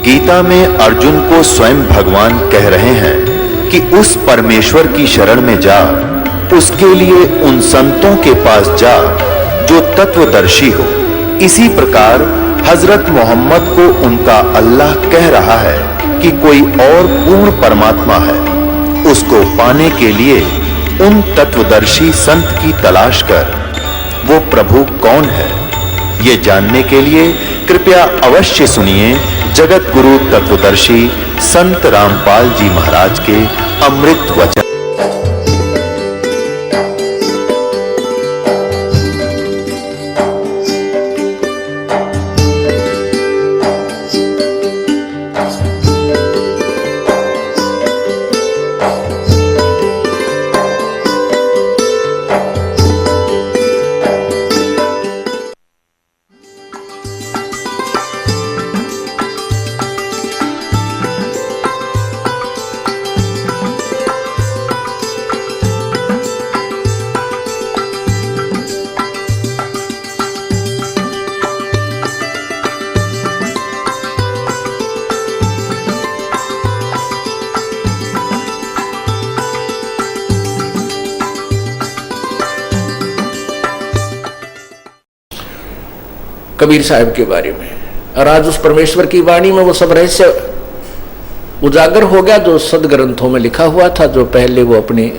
गीता में अर्जुन को स्वयं भगवान कह रहे हैं कि उस परमेश्वर की शरण में जा, उसके लिए उन संतों के पास जा जो तत्वदर्शी हो। इसी प्रकार हजरत मोहम्मद को उनका अल्लाह कह रहा है कि कोई और पूर्ण परमात्मा है। उसको पाने के लिए उन तत्वदर्शी संत की तलाश कर। वो प्रभु कौन है, ये जानने के लिए कृपया अवश्य सुनिए जगत गुरु तत्वदर्शी संत रामपाल जी महाराज के अमृत वचन। कबीर साहब के बारे में, और आज उस परमेश्वर की वाणी में वो सब रहस्य उजागर हो गया जो सदग्रंथों में लिखा हुआ था, जो पहले वो अपने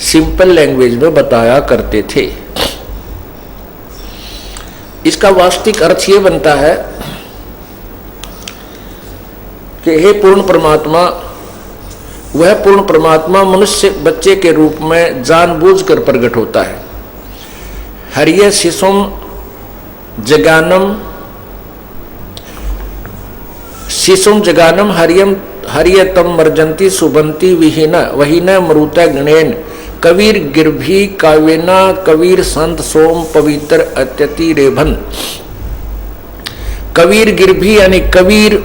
सिंपल लैंग्वेज में बताया करते थे। इसका वास्तविक अर्थ ये बनता है कि हे पूर्ण परमात्मा, वह पूर्ण परमात्मा मनुष्य बच्चे के रूप में जानबूझकर प्रकट होता है। हरिय शिशुम जगानम, शिशुम जगानम हरियतम मर्जंती सुबंती विहीन वहीन मरुता गणेन कबीर गिरभी कावेना कबीर संत सोम पवित्र अत्यति रेभन। कबीर गिरभी यानी कबीर,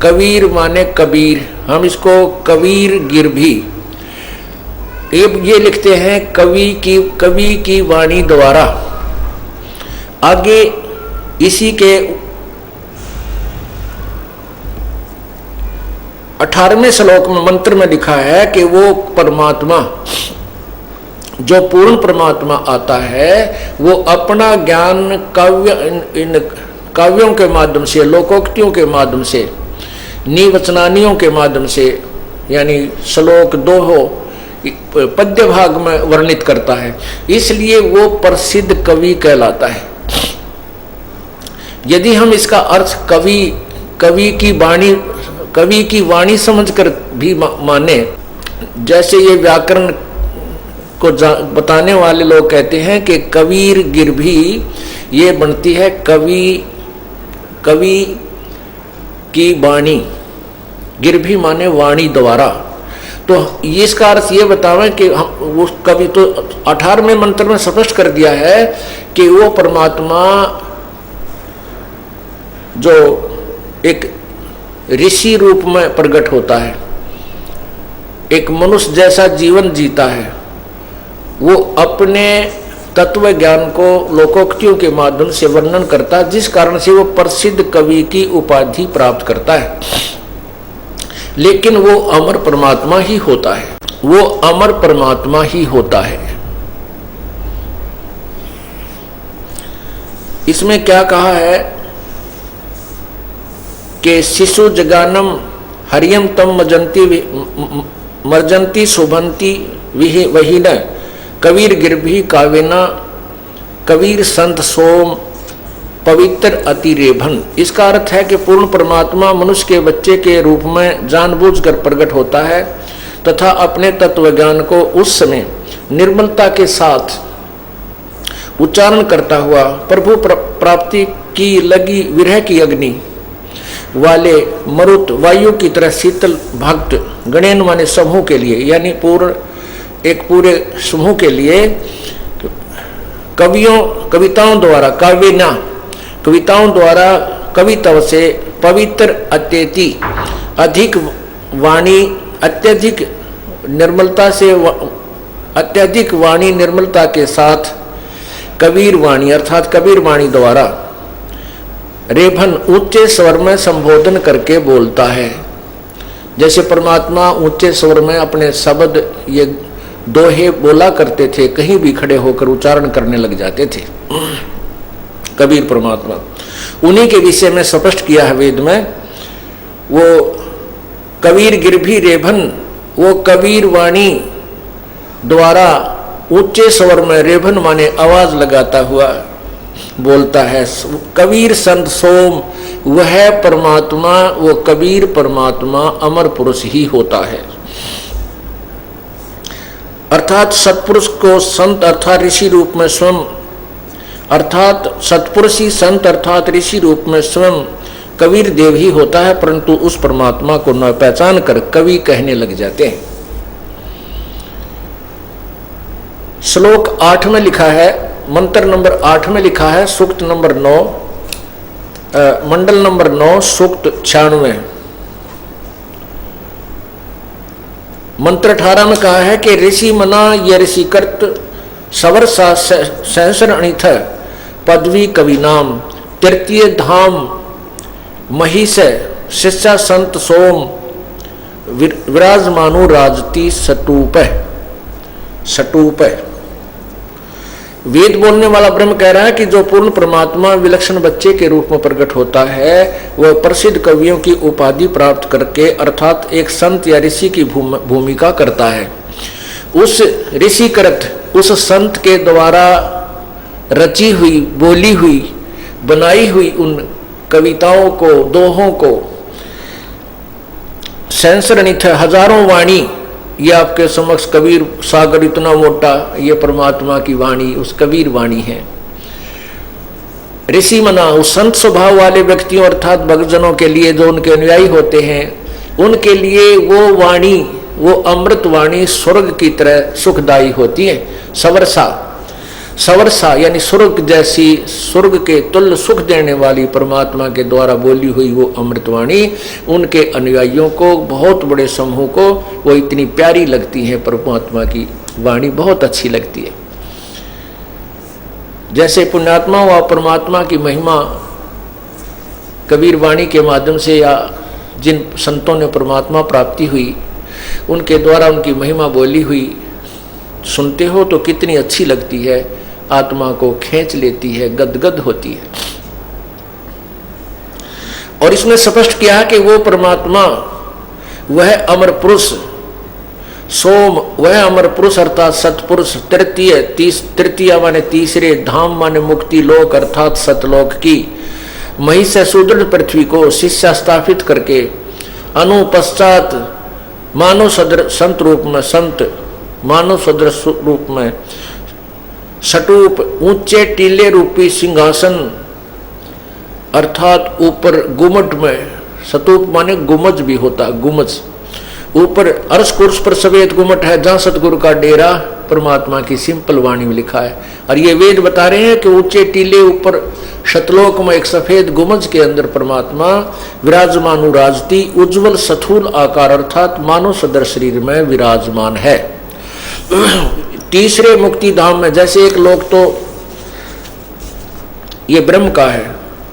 कबीर माने कबीर, हम इसको कबीर गिरभी ये लिखते हैं कवि की वाणी द्वारा। आगे इसी के 18वें श्लोक में मंत्र में लिखा है कि वो परमात्मा जो पूर्ण परमात्मा आता है वो अपना ज्ञान इन काव्यों के माध्यम से, लोकोक्तियों के माध्यम से, निवचनानियों के माध्यम से, यानी श्लोक 2 पद्य भाग में वर्णित करता है, इसलिए वो प्रसिद्ध कवि कहलाता है। यदि हम इसका अर्थ कवि की वाणी समझकर भी माने, जैसे ये व्याकरण को बताने वाले लोग कहते हैं कि कबीर गिरभी ये बनती है कवि की वाणी, गिरभी माने वाणी द्वारा। तो इसका अर्थ ये बतावें कि हम वो कवि तो 18वें मंत्र में स्पष्ट कर दिया है कि वो परमात्मा जो एक ऋषि रूप में प्रकट होता है, एक मनुष्य जैसा जीवन जीता है, वो अपने तत्व ज्ञान को लोकोक्तियों के माध्यम से वर्णन करता है, जिस कारण से वो प्रसिद्ध कवि की उपाधि प्राप्त करता है। लेकिन वो अमर परमात्मा ही होता है, वो अमर परमात्मा ही होता है। इसमें क्या कहा है कि शिशु जगानम हरियम तम मर्जंती शुभंती वहीन कबीर गिरभी कावेना कबीर संत सोम पवित्र अतिरेभन। इसका अर्थ है कि पूर्ण परमात्मा मनुष्य के बच्चे के रूप में जानबूझकर प्रकट होता है तथा अपने तत्व ज्ञान को उस समय निर्मलता के साथ उच्चारण करता हुआ प्रभु प्राप्ति की लगी विरह की अग्नि वाले मरुत वायु की तरह शीतल भक्त गणेन माने समूह के लिए, यानी पूरे समूह के लिए कविताओं द्वारा कविताओं द्वारा कविता से पवित्र अत्यधिक वाणी अत्यधिक वाणी निर्मलता के साथ कबीर वाणी अर्थात कबीर वाणी द्वारा रेभन ऊंचे स्वर में संबोधन करके बोलता है। जैसे परमात्मा ऊंचे स्वर में अपने शब्द ये दोहे बोला करते थे, कहीं भी खड़े होकर उच्चारण करने लग जाते थे कबीर परमात्मा। उन्हीं के विषय में स्पष्ट किया है वेद में। वो कबीर गिरभी रेभन, वो कबीर वाणी द्वारा ऊंचे स्वर में, रेभन माने आवाज लगाता हुआ बोलता है। कबीर संत सोम, वह परमात्मा, वो कबीर परमात्मा अमर पुरुष ही होता है। अर्थात सत्पुरुष को संत अर्थात ऋषि रूप में स्वयं, अर्थात सत्पुरुषी संत अर्थात ऋषि रूप में स्वयं कबीर देव ही होता है, परंतु उस परमात्मा को न पहचान कर कवि कहने लग जाते हैं। श्लोक 8 में लिखा है, मंत्र नंबर 8 में लिखा है, सूक्त नंबर 9, मंडल नंबर 9, सूक्त 96। मंत्र 18 में कहा है कि ऋषि मना ये ऋषि कर्त सवर सहस्र अणिथ पदवी कवि नाम तृतीय धाम महिष शिष्या संत सोम विराजमानु राजती सटूप। सटूप वेद बोलने वाला ब्रह्म कह रहा है कि जो पूर्ण परमात्मा विलक्षण बच्चे के रूप में प्रकट होता है, वह प्रसिद्ध कवियों की उपाधि प्राप्त करके अर्थात एक संत या ऋषि की भूमिका करता है। उस ऋषि करत, उस संत के द्वारा रची हुई, बोली हुई, बनाई हुई उन कविताओं को, दोहों को, सहस्रानिथ हजारों वाणी, ये आपके समक्ष कबीर सागर इतना मोटा, ये परमात्मा की वाणी उस कबीर वाणी है। ऋषि मना उस संत स्वभाव वाले व्यक्तियों अर्थात भक्तजनों के लिए, जो उनके अनुयायी होते हैं, उनके लिए वो वाणी, वो अमृत वाणी स्वर्ग की तरह सुखदायी होती है। सवर्षा, सवर्षा यानी स्वर्ग जैसी, स्वर्ग के तुल्य सुख देने वाली परमात्मा के द्वारा बोली हुई वो अमृतवाणी उनके अनुयायियों को, बहुत बड़े समूह को वो इतनी प्यारी लगती है। परमात्मा की वाणी बहुत अच्छी लगती है। जैसे पुण्यात्मा व परमात्मा की महिमा कबीर वाणी के माध्यम से या जिन संतों ने परमात्मा प्राप्ति हुई उनके द्वारा उनकी महिमा बोली हुई सुनते हो तो कितनी अच्छी लगती है, आत्मा को खींच लेती है, गदगद होती है। और इसमें स्पष्ट किया कि वो परमात्मा वह अमर पुरुष सोम, वह अमर पुरुष अर्थात सतपुरुष, तृतीय माने तीसरे, धाम माने मुक्ति लोक अर्थात सतलोक की महिष सुदृढ़ पृथ्वी को शिष्या स्थापित करके अनुपश्चात मानव सदृश संत रूप में, संत मानव सदृश रूप में, सटूप ऊंचे टीले रूपी सिंहासन अर्थात ऊपर गुमट में, सतूप माने गुमज भी होता, गुमज ऊपर अर्श कुर्स पर सफेद गुमट है जहां सतगुरु का डेरा परमात्मा की सिंपल वाणी में लिखा है। और ये वेद बता रहे हैं कि ऊंचे टीले ऊपर शतलोक में एक सफेद गुमज के अंदर परमात्मा विराजमानु राजती उज्जवल सथूल आकार अर्थात मानव सदर शरीर में विराजमान है। तीसरे मुक्ति धाम में, जैसे एक लोक तो ये ब्रह्म का है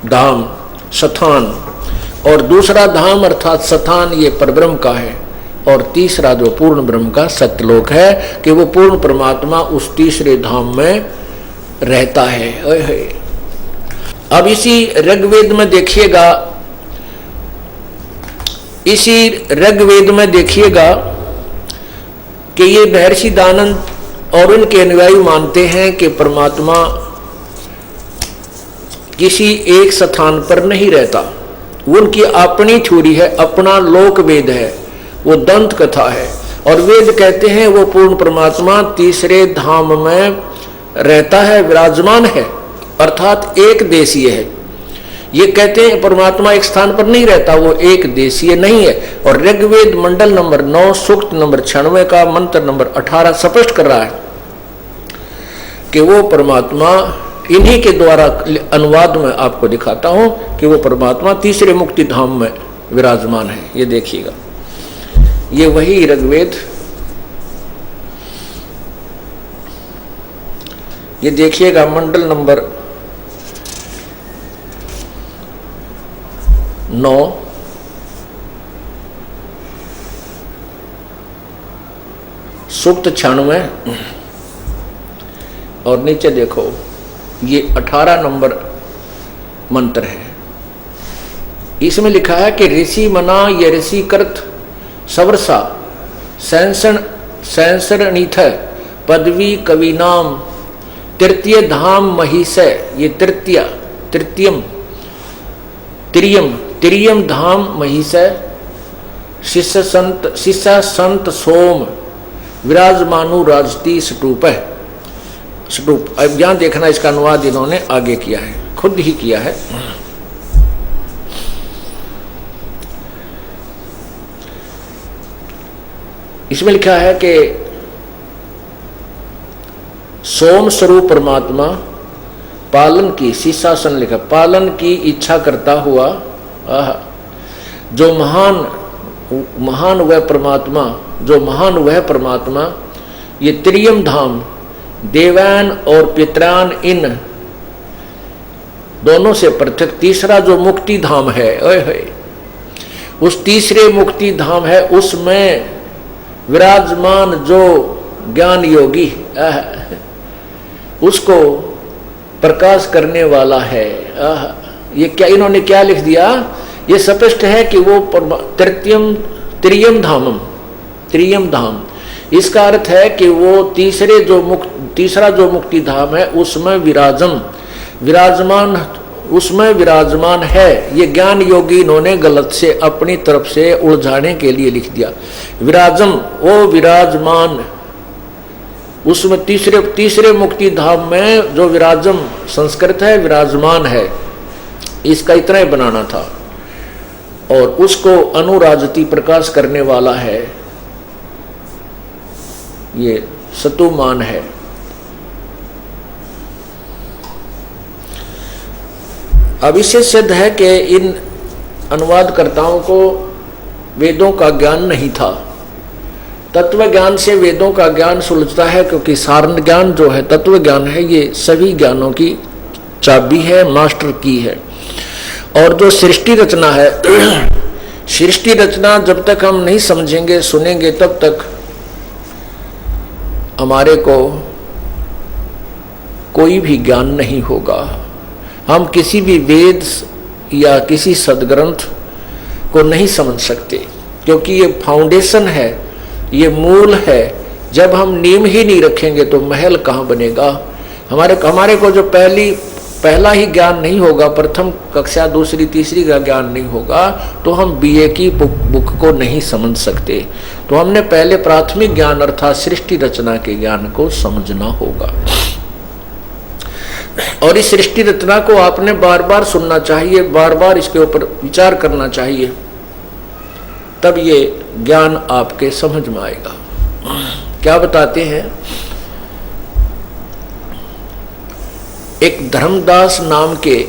धाम सथान, और दूसरा धाम अर्थात सथान ये परब्रह्म का है, और तीसरा जो पूर्ण ब्रह्म का सत्यलोक है कि वो पूर्ण परमात्मा उस तीसरे धाम में रहता है। अब इसी ऋग्वेद में देखिएगा, इसी ऋग्वेद में देखिएगा कि ये महर्षि दानंद और उनके अनुयायी मानते हैं कि परमात्मा किसी एक स्थान पर नहीं रहता, उनकी अपनी थ्योरी है, अपना लोक वेद है, वो दंत कथा है। और वेद कहते हैं वो पूर्ण परमात्मा तीसरे धाम में रहता है, विराजमान है, अर्थात एक देशीय है। ये कहते हैं परमात्मा एक स्थान पर नहीं रहता, वो एक देशीय नहीं है। और ऋग्वेद मंडल नंबर 9 सूक्त नंबर 96 का मंत्र नंबर 18 स्पष्ट कर रहा है कि वो परमात्मा, इन्हीं के द्वारा अनुवाद में आपको दिखाता हूं कि वो परमात्मा तीसरे मुक्ति धाम में विराजमान है। ये देखिएगा, ये वही ऋग्वेद, ये देखिएगा मंडल नंबर 9 सूक्त 96 और नीचे देखो ये 18 नंबर मंत्र है। इसमें लिखा है कि ऋषि मना ये ऋषि कृत सवरसा सैंसरणीथ पदवी कविनाम तृतीय धाम महिष। ये तिरियम धाम महिष शिष्य संत सोम विराजमानु राजती स्तूप। अब यहां देखना, इसका अनुवाद इन्होंने आगे किया है, खुद ही किया है। इसमें लिखा है कि सोम स्वरूप परमात्मा पालन की, शीर्षासन लिखा, पालन की इच्छा करता हुआ जो महान वह परमात्मा ये त्रियम धाम देवैन और पितरान इन दोनों से पृथक तीसरा जो मुक्ति धाम है, उस तीसरे मुक्ति धाम है, उसमें विराजमान जो ज्ञान योगी उसको प्रकाश करने वाला है। ये क्या इन्होंने क्या लिख दिया? ये स्पष्ट है कि वो त्रियम धाम, इसका अर्थ है कि वो तीसरा जो मुक्ति धाम है उसमें विराजमान है। ये ज्ञान योगी इन्होंने गलत से अपनी तरफ से उलझाने के लिए लिख दिया। विराजमान उसमें तीसरे मुक्ति धाम में जो विराजम संस्कृत है, विराजमान है, इसका इतना ही बनाना था। और उसको अनुराजती प्रकाश करने वाला है, ये सतुमान है। अब इससे सिद्ध है कि इन अनुवादकर्ताओं को वेदों का ज्ञान नहीं था। तत्व ज्ञान से वेदों का ज्ञान सुलझता है, क्योंकि सारण ज्ञान जो है, तत्व ज्ञान है, ये सभी ज्ञानों की चाबी है, मास्टर की है। और जो सृष्टि रचना है, सृष्टि रचना जब तक हम नहीं समझेंगे सुनेंगे तब तक हमारे को कोई भी ज्ञान नहीं होगा। हम किसी भी वेद या किसी सदग्रंथ को नहीं समझ सकते, क्योंकि ये फाउंडेशन है, ये मूल है। जब हम नींव ही नहीं रखेंगे तो महल कहाँ बनेगा? हमारे को जो पहला ही ज्ञान नहीं होगा, प्रथम कक्षा दूसरी तीसरी का ज्ञान नहीं होगा, तो हम बीए की बुक को नहीं समझ सकते। तो हमने पहले प्राथमिक ज्ञान अर्थात सृष्टि रचना के ज्ञान को समझना होगा। और इस सृष्टि रचना को आपने बार बार सुनना चाहिए, बार बार इसके ऊपर विचार करना चाहिए, तब ये ज्ञान आपके समझ में आएगा। क्या बताते हैं? एक धर्मदास नाम के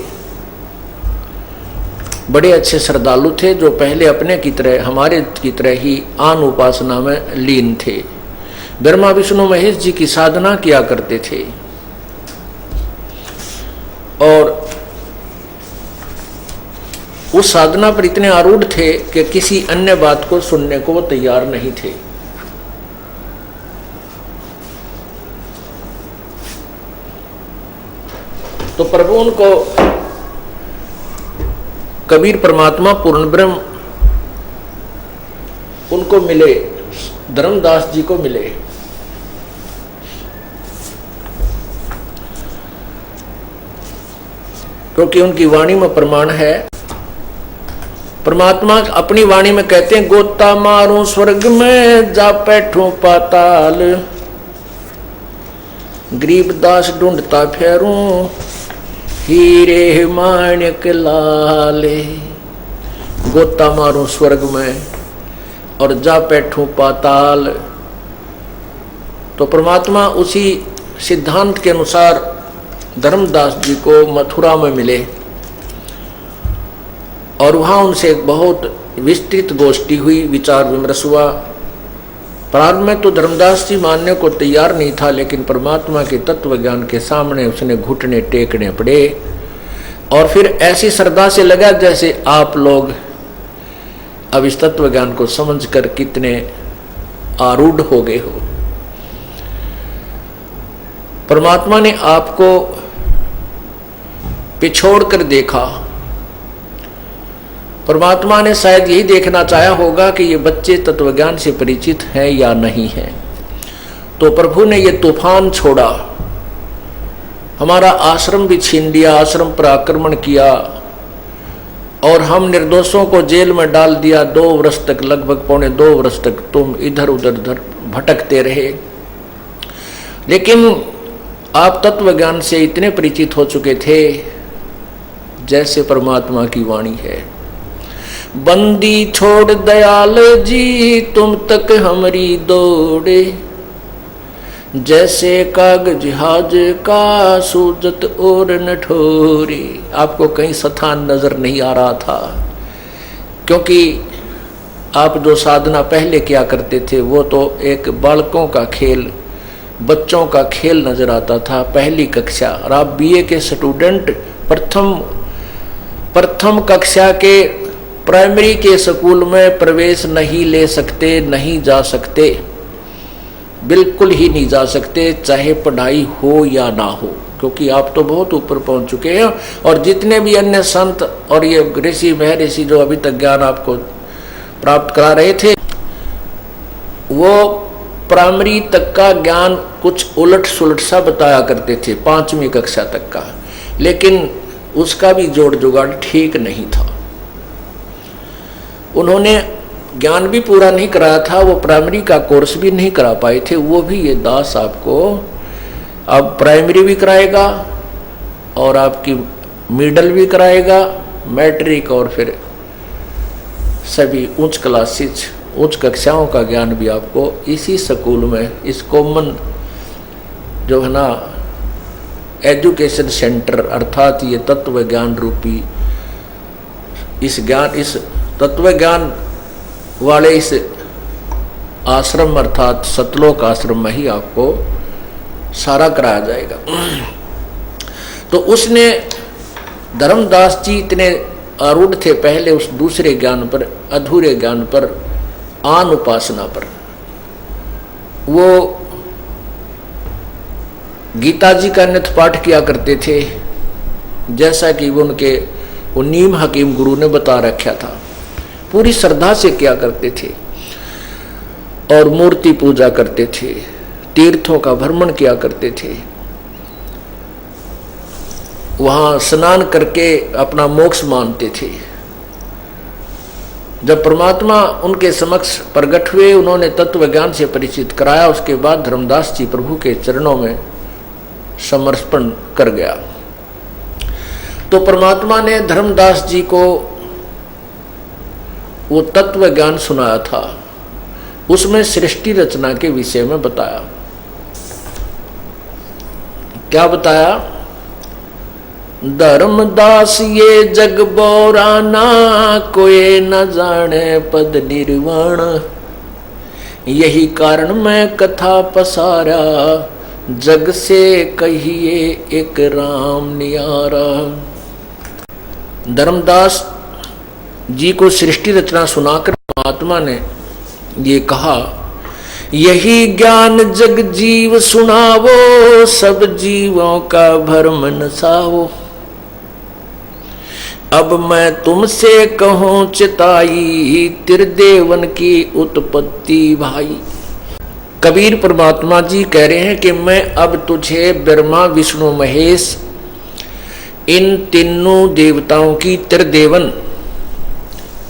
बड़े अच्छे श्रद्धालु थे, जो पहले अपने की तरह हमारे की तरह ही आन उपासना में लीन थे। ब्रह्मा विष्णु महेश जी की साधना किया करते थे और उस साधना पर इतने आरूढ़ थे कि किसी अन्य बात को सुनने को वो तैयार नहीं थे। तो प्रभु उनको कबीर परमात्मा पूर्ण ब्रह्म उनको मिले, धर्मदास जी को मिले। क्योंकि उनकी वाणी में प्रमाण है। परमात्मा अपनी वाणी में कहते हैं, गोता मारूं स्वर्ग में जा बैठूं पाताल, गरीबदास ढूंढता फेरूं हीरे माणिक लाले। गोता मारूं स्वर्ग में और जा बैठूं पाताल। तो परमात्मा उसी सिद्धांत के अनुसार धर्मदास जी को मथुरा में मिले और वहाँ उनसे एक बहुत विस्तृत गोष्ठी हुई, विचार विमर्श हुआ। प्रारंभ में तो धर्मदास जी मानने को तैयार नहीं था, लेकिन परमात्मा के तत्व ज्ञान के सामने उसने घुटने टेकने पड़े और फिर ऐसी श्रद्धा से लगा जैसे आप लोग अब इस तत्व ज्ञान को समझकर कितने आरूढ़ हो गए हो। परमात्मा ने आपको पिछोड़ कर देखा। परमात्मा ने शायद यही देखना चाहा होगा कि ये बच्चे तत्वज्ञान से परिचित हैं या नहीं हैं। तो प्रभु ने ये तूफान छोड़ा, हमारा आश्रम भी छीन लिया, आश्रम पर आक्रमण किया और हम निर्दोषों को जेल में डाल दिया। 2 वर्ष तक, लगभग पौने 2 वर्ष तक तुम इधर उधर भटकते रहे। लेकिन आप तत्व ज्ञान से इतने परिचित हो चुके थे जैसे परमात्मा की वाणी है, बंदी छोड़ दयाल जी तुम तक हमरी दौड़े, जैसे कागज जहाज का सूजत और नठोरे। आपको कहीं स्थान नजर नहीं आ रहा था, क्योंकि आप जो साधना पहले किया करते थे वो तो एक बालकों का खेल, बच्चों का खेल नजर आता था, पहली कक्षा। और आप बीए के स्टूडेंट प्रथम कक्षा के प्राइमरी के स्कूल में प्रवेश नहीं ले सकते, नहीं जा सकते, बिल्कुल ही नहीं जा सकते, चाहे पढ़ाई हो या ना हो, क्योंकि आप तो बहुत ऊपर पहुंच चुके हैं। और जितने भी अन्य संत और ये ऋषि महर्षि जो अभी तक ज्ञान आपको प्राप्त करा रहे थे, वो प्राइमरी तक का ज्ञान कुछ उलट सुलट सा बताया करते थे, 5वीं कक्षा तक का, लेकिन उसका भी जोड़ जुगाड़ ठीक नहीं था। उन्होंने ज्ञान भी पूरा नहीं कराया था, वो प्राइमरी का कोर्स भी नहीं करा पाए थे। वो भी ये दास आपको अब प्राइमरी भी कराएगा और आपकी मिडल भी कराएगा, मैट्रिक और फिर सभी उच्च क्लासेज, उच्च कक्षाओं का ज्ञान भी आपको इसी स्कूल में, इस कॉमन जो है ना एजुकेशन सेंटर, अर्थात ये तत्व ज्ञान रूपी इस तत्व ज्ञान वाले इस आश्रम अर्थात सतलोक आश्रम में ही आपको सारा कराया जाएगा। तो उसने धर्मदास जी इतने आरूढ़ थे पहले उस दूसरे ज्ञान पर, अधूरे ज्ञान पर, आन उपासना पर। वो गीता जी का नित्य पाठ किया करते थे, जैसा कि वो नीम हकीम गुरु ने बता रखा था। पूरी श्रद्धा से किया करते थे और मूर्ति पूजा करते थे, तीर्थों का भ्रमण किया करते थे, वहां स्नान करके अपना मोक्ष मानते थे। जब परमात्मा उनके समक्ष प्रकट हुए, उन्होंने तत्व ज्ञान से परिचित कराया, उसके बाद धर्मदास जी प्रभु के चरणों में समर्पण कर गया। तो परमात्मा ने धर्मदास जी को वो तत्व ज्ञान सुनाया था, उसमें सृष्टि रचना के विषय में बताया। क्या बताया? धर्मदास ये जग बोराना, कोई न जाने पद निर्वाण, यही कारण मैं कथा पसारा, जग से कहिए एक राम नियारा। धर्मदास जी को सृष्टि रचना सुनाकर महात्मा ने ये कहा, यही ज्ञान जग जीव सुनावो, सब जीवों का भरम नसावो। अब मैं तुमसे कहूँ चिताई, त्रिदेवन की उत्पत्ति भाई। कबीर परमात्मा जी कह रहे हैं कि मैं अब तुझे ब्रह्मा विष्णु महेश इन तीनों देवताओं की, त्रिदेवन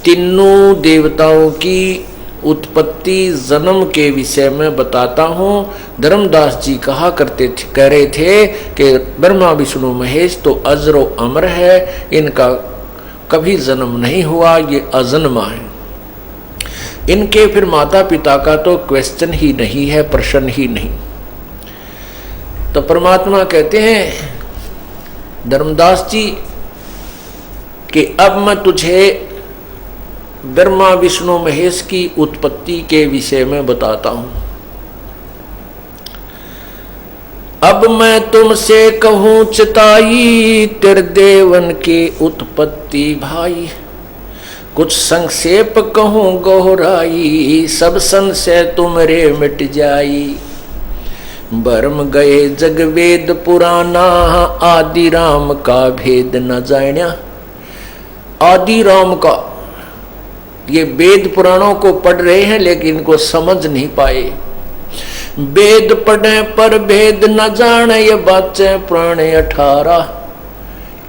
तीनों देवताओं की उत्पत्ति जन्म के विषय में बताता हूँ। धर्मदास जी कहा करते थे, कह रहे थे कि ब्रह्मा विष्णु महेश तो अजरो अमर है, इनका कभी जन्म नहीं हुआ, ये अजन्मा है। इनके फिर माता पिता का तो क्वेश्चन ही नहीं है, प्रश्न ही नहीं। तो परमात्मा कहते हैं धर्मदास जी कि अब मैं तुझे ब्रह्मा विष्णु महेश की उत्पत्ति के विषय में बताता हूं। अब मैं तुमसे कहूं चिताई, त्रिदेवन के उत्पत्ति भाई। कुछ संक्षेप कहूं गहराई, सब संशय तुमरे मिट जाई। बरम गए जग वेद पुराना, आदि राम का भेद न जाण्या। आदि राम का, ये वेद पुराणों को पढ़ रहे हैं लेकिन इनको समझ नहीं पाए। वेद पढ़े पर भेद न जाने, ये बातें पुराने 18।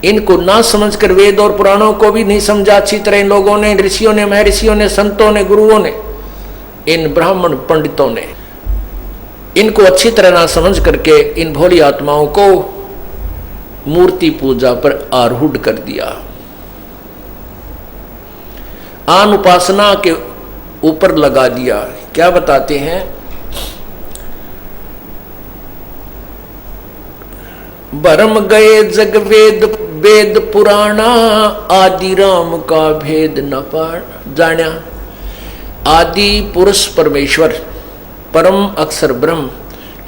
इनको ना समझकर वेद और पुराणों को भी नहीं समझा अच्छी तरह इन लोगों ने, ऋषियों ने, महर्षियों ने, संतों ने, गुरुओं ने, इन ब्राह्मण पंडितों ने इनको अच्छी तरह ना समझ करके इन भोली आत्माओं को मूर्ति पूजा पर आरूढ़ कर दिया। आन उपासना के ऊपर लगा दिया। क्या बताते हैं? भरम गए जग वेद वेद पुराना, आदि राम का भेद न जाण्या। आदि पुरुष परमेश्वर परम अक्षर ब्रह्म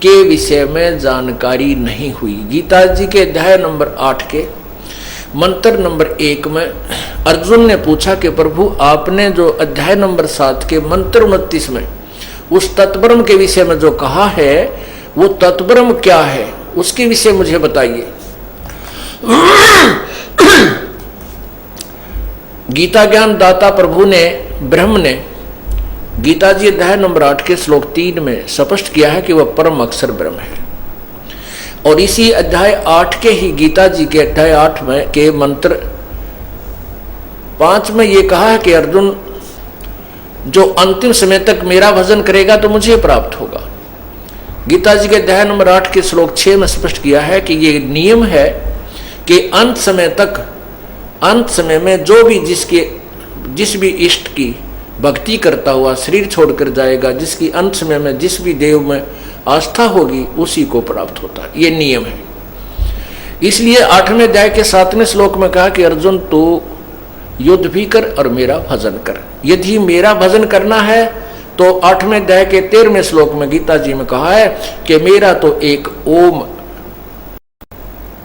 के विषय में जानकारी नहीं हुई। गीता जी के अध्याय नंबर 8 के मंत्र नंबर 1 में अर्जुन ने पूछा कि प्रभु आपने जो अध्याय नंबर 7 के मंत्र 29 में उस तत्ब्रह्म के विषय में जो कहा है, वो तत्ब्रह्म क्या है, उसके विषय मुझे बताइए। गीता ज्ञान दाता प्रभु ने, ब्रह्म ने गीता जी अध्याय नंबर 8 के श्लोक 3 में स्पष्ट किया है कि वह परम अक्षर ब्रह्म है। और इसी अध्याय 8 के ही गीता जी के अध्याय 8 में के मंत्र 5 में ये कहा है कि अर्जुन जो अंतिम समय तक मेरा भजन करेगा तो मुझे प्राप्त होगा। गीता जी के अध्याय नंबर 8 के श्लोक 6 में स्पष्ट किया है कि ये नियम है कि अंत समय तक, अंत समय में जो भी जिस भी इष्ट की भक्ति करता हुआ शरीर छोड़कर जाएगा, जिसकी अंत समय में जिस भी देव में आस्था होगी उसी को प्राप्त होता है। ये नियम है। इसलिए 8वें अध्याय के 7वें श्लोक में कहा कि अर्जुन तू युद्ध भी कर और मेरा भजन कर। यदि मेरा भजन करना है तो 8वें अध्याय के 13वें श्लोक में गीता जी में कहा है कि मेरा तो एक ओम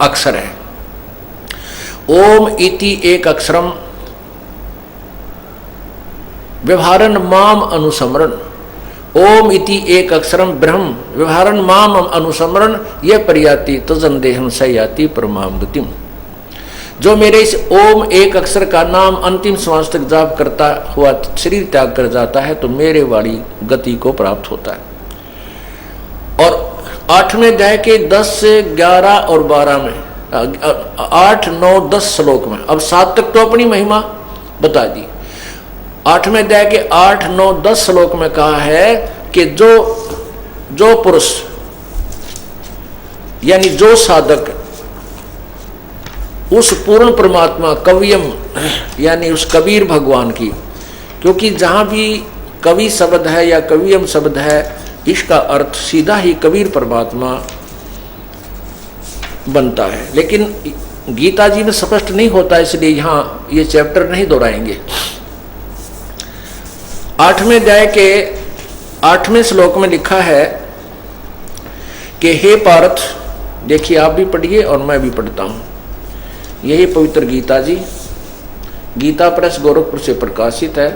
अक्षर है। ओम इति एक अक्षरम व्यवहारन माम अनुसमरण। ओम इति एक अक्षरम ब्रह्म व्यवहारन माम अनुसमरण, यह परियाति तजन देहम सयाति परमाम गतिम। जो मेरे इस ओम एक अक्षर का नाम अंतिम श्वास तक जाप करता हुआ शरीर त्याग कर जाता है तो मेरे वाली गति को प्राप्त होता है। और 8वें अध्याय के 10 से 11 और 12 में 8, 9, 10 श्लोक में, अब 7 तक तो अपनी महिमा बता दी। 8वें अध्याय के 8, 9, 10 श्लोक में कहा है कि जो पुरुष यानी जो साधक उस पूर्ण परमात्मा कवियम यानी उस कबीर भगवान की, क्योंकि जहां भी कवि शब्द है या कवियम शब्द है इसका अर्थ सीधा ही कबीर परमात्मा बनता है, लेकिन गीता जी में स्पष्ट नहीं होता, इसलिए यहां ये चैप्टर नहीं दोहराएंगे। 8वें अध्याय के 8वें श्लोक में लिखा है कि हे पार्थ, देखिए आप भी पढ़िए और मैं भी पढ़ता हूं। यही पवित्र गीता जी गीता प्रेस गोरखपुर से प्रकाशित है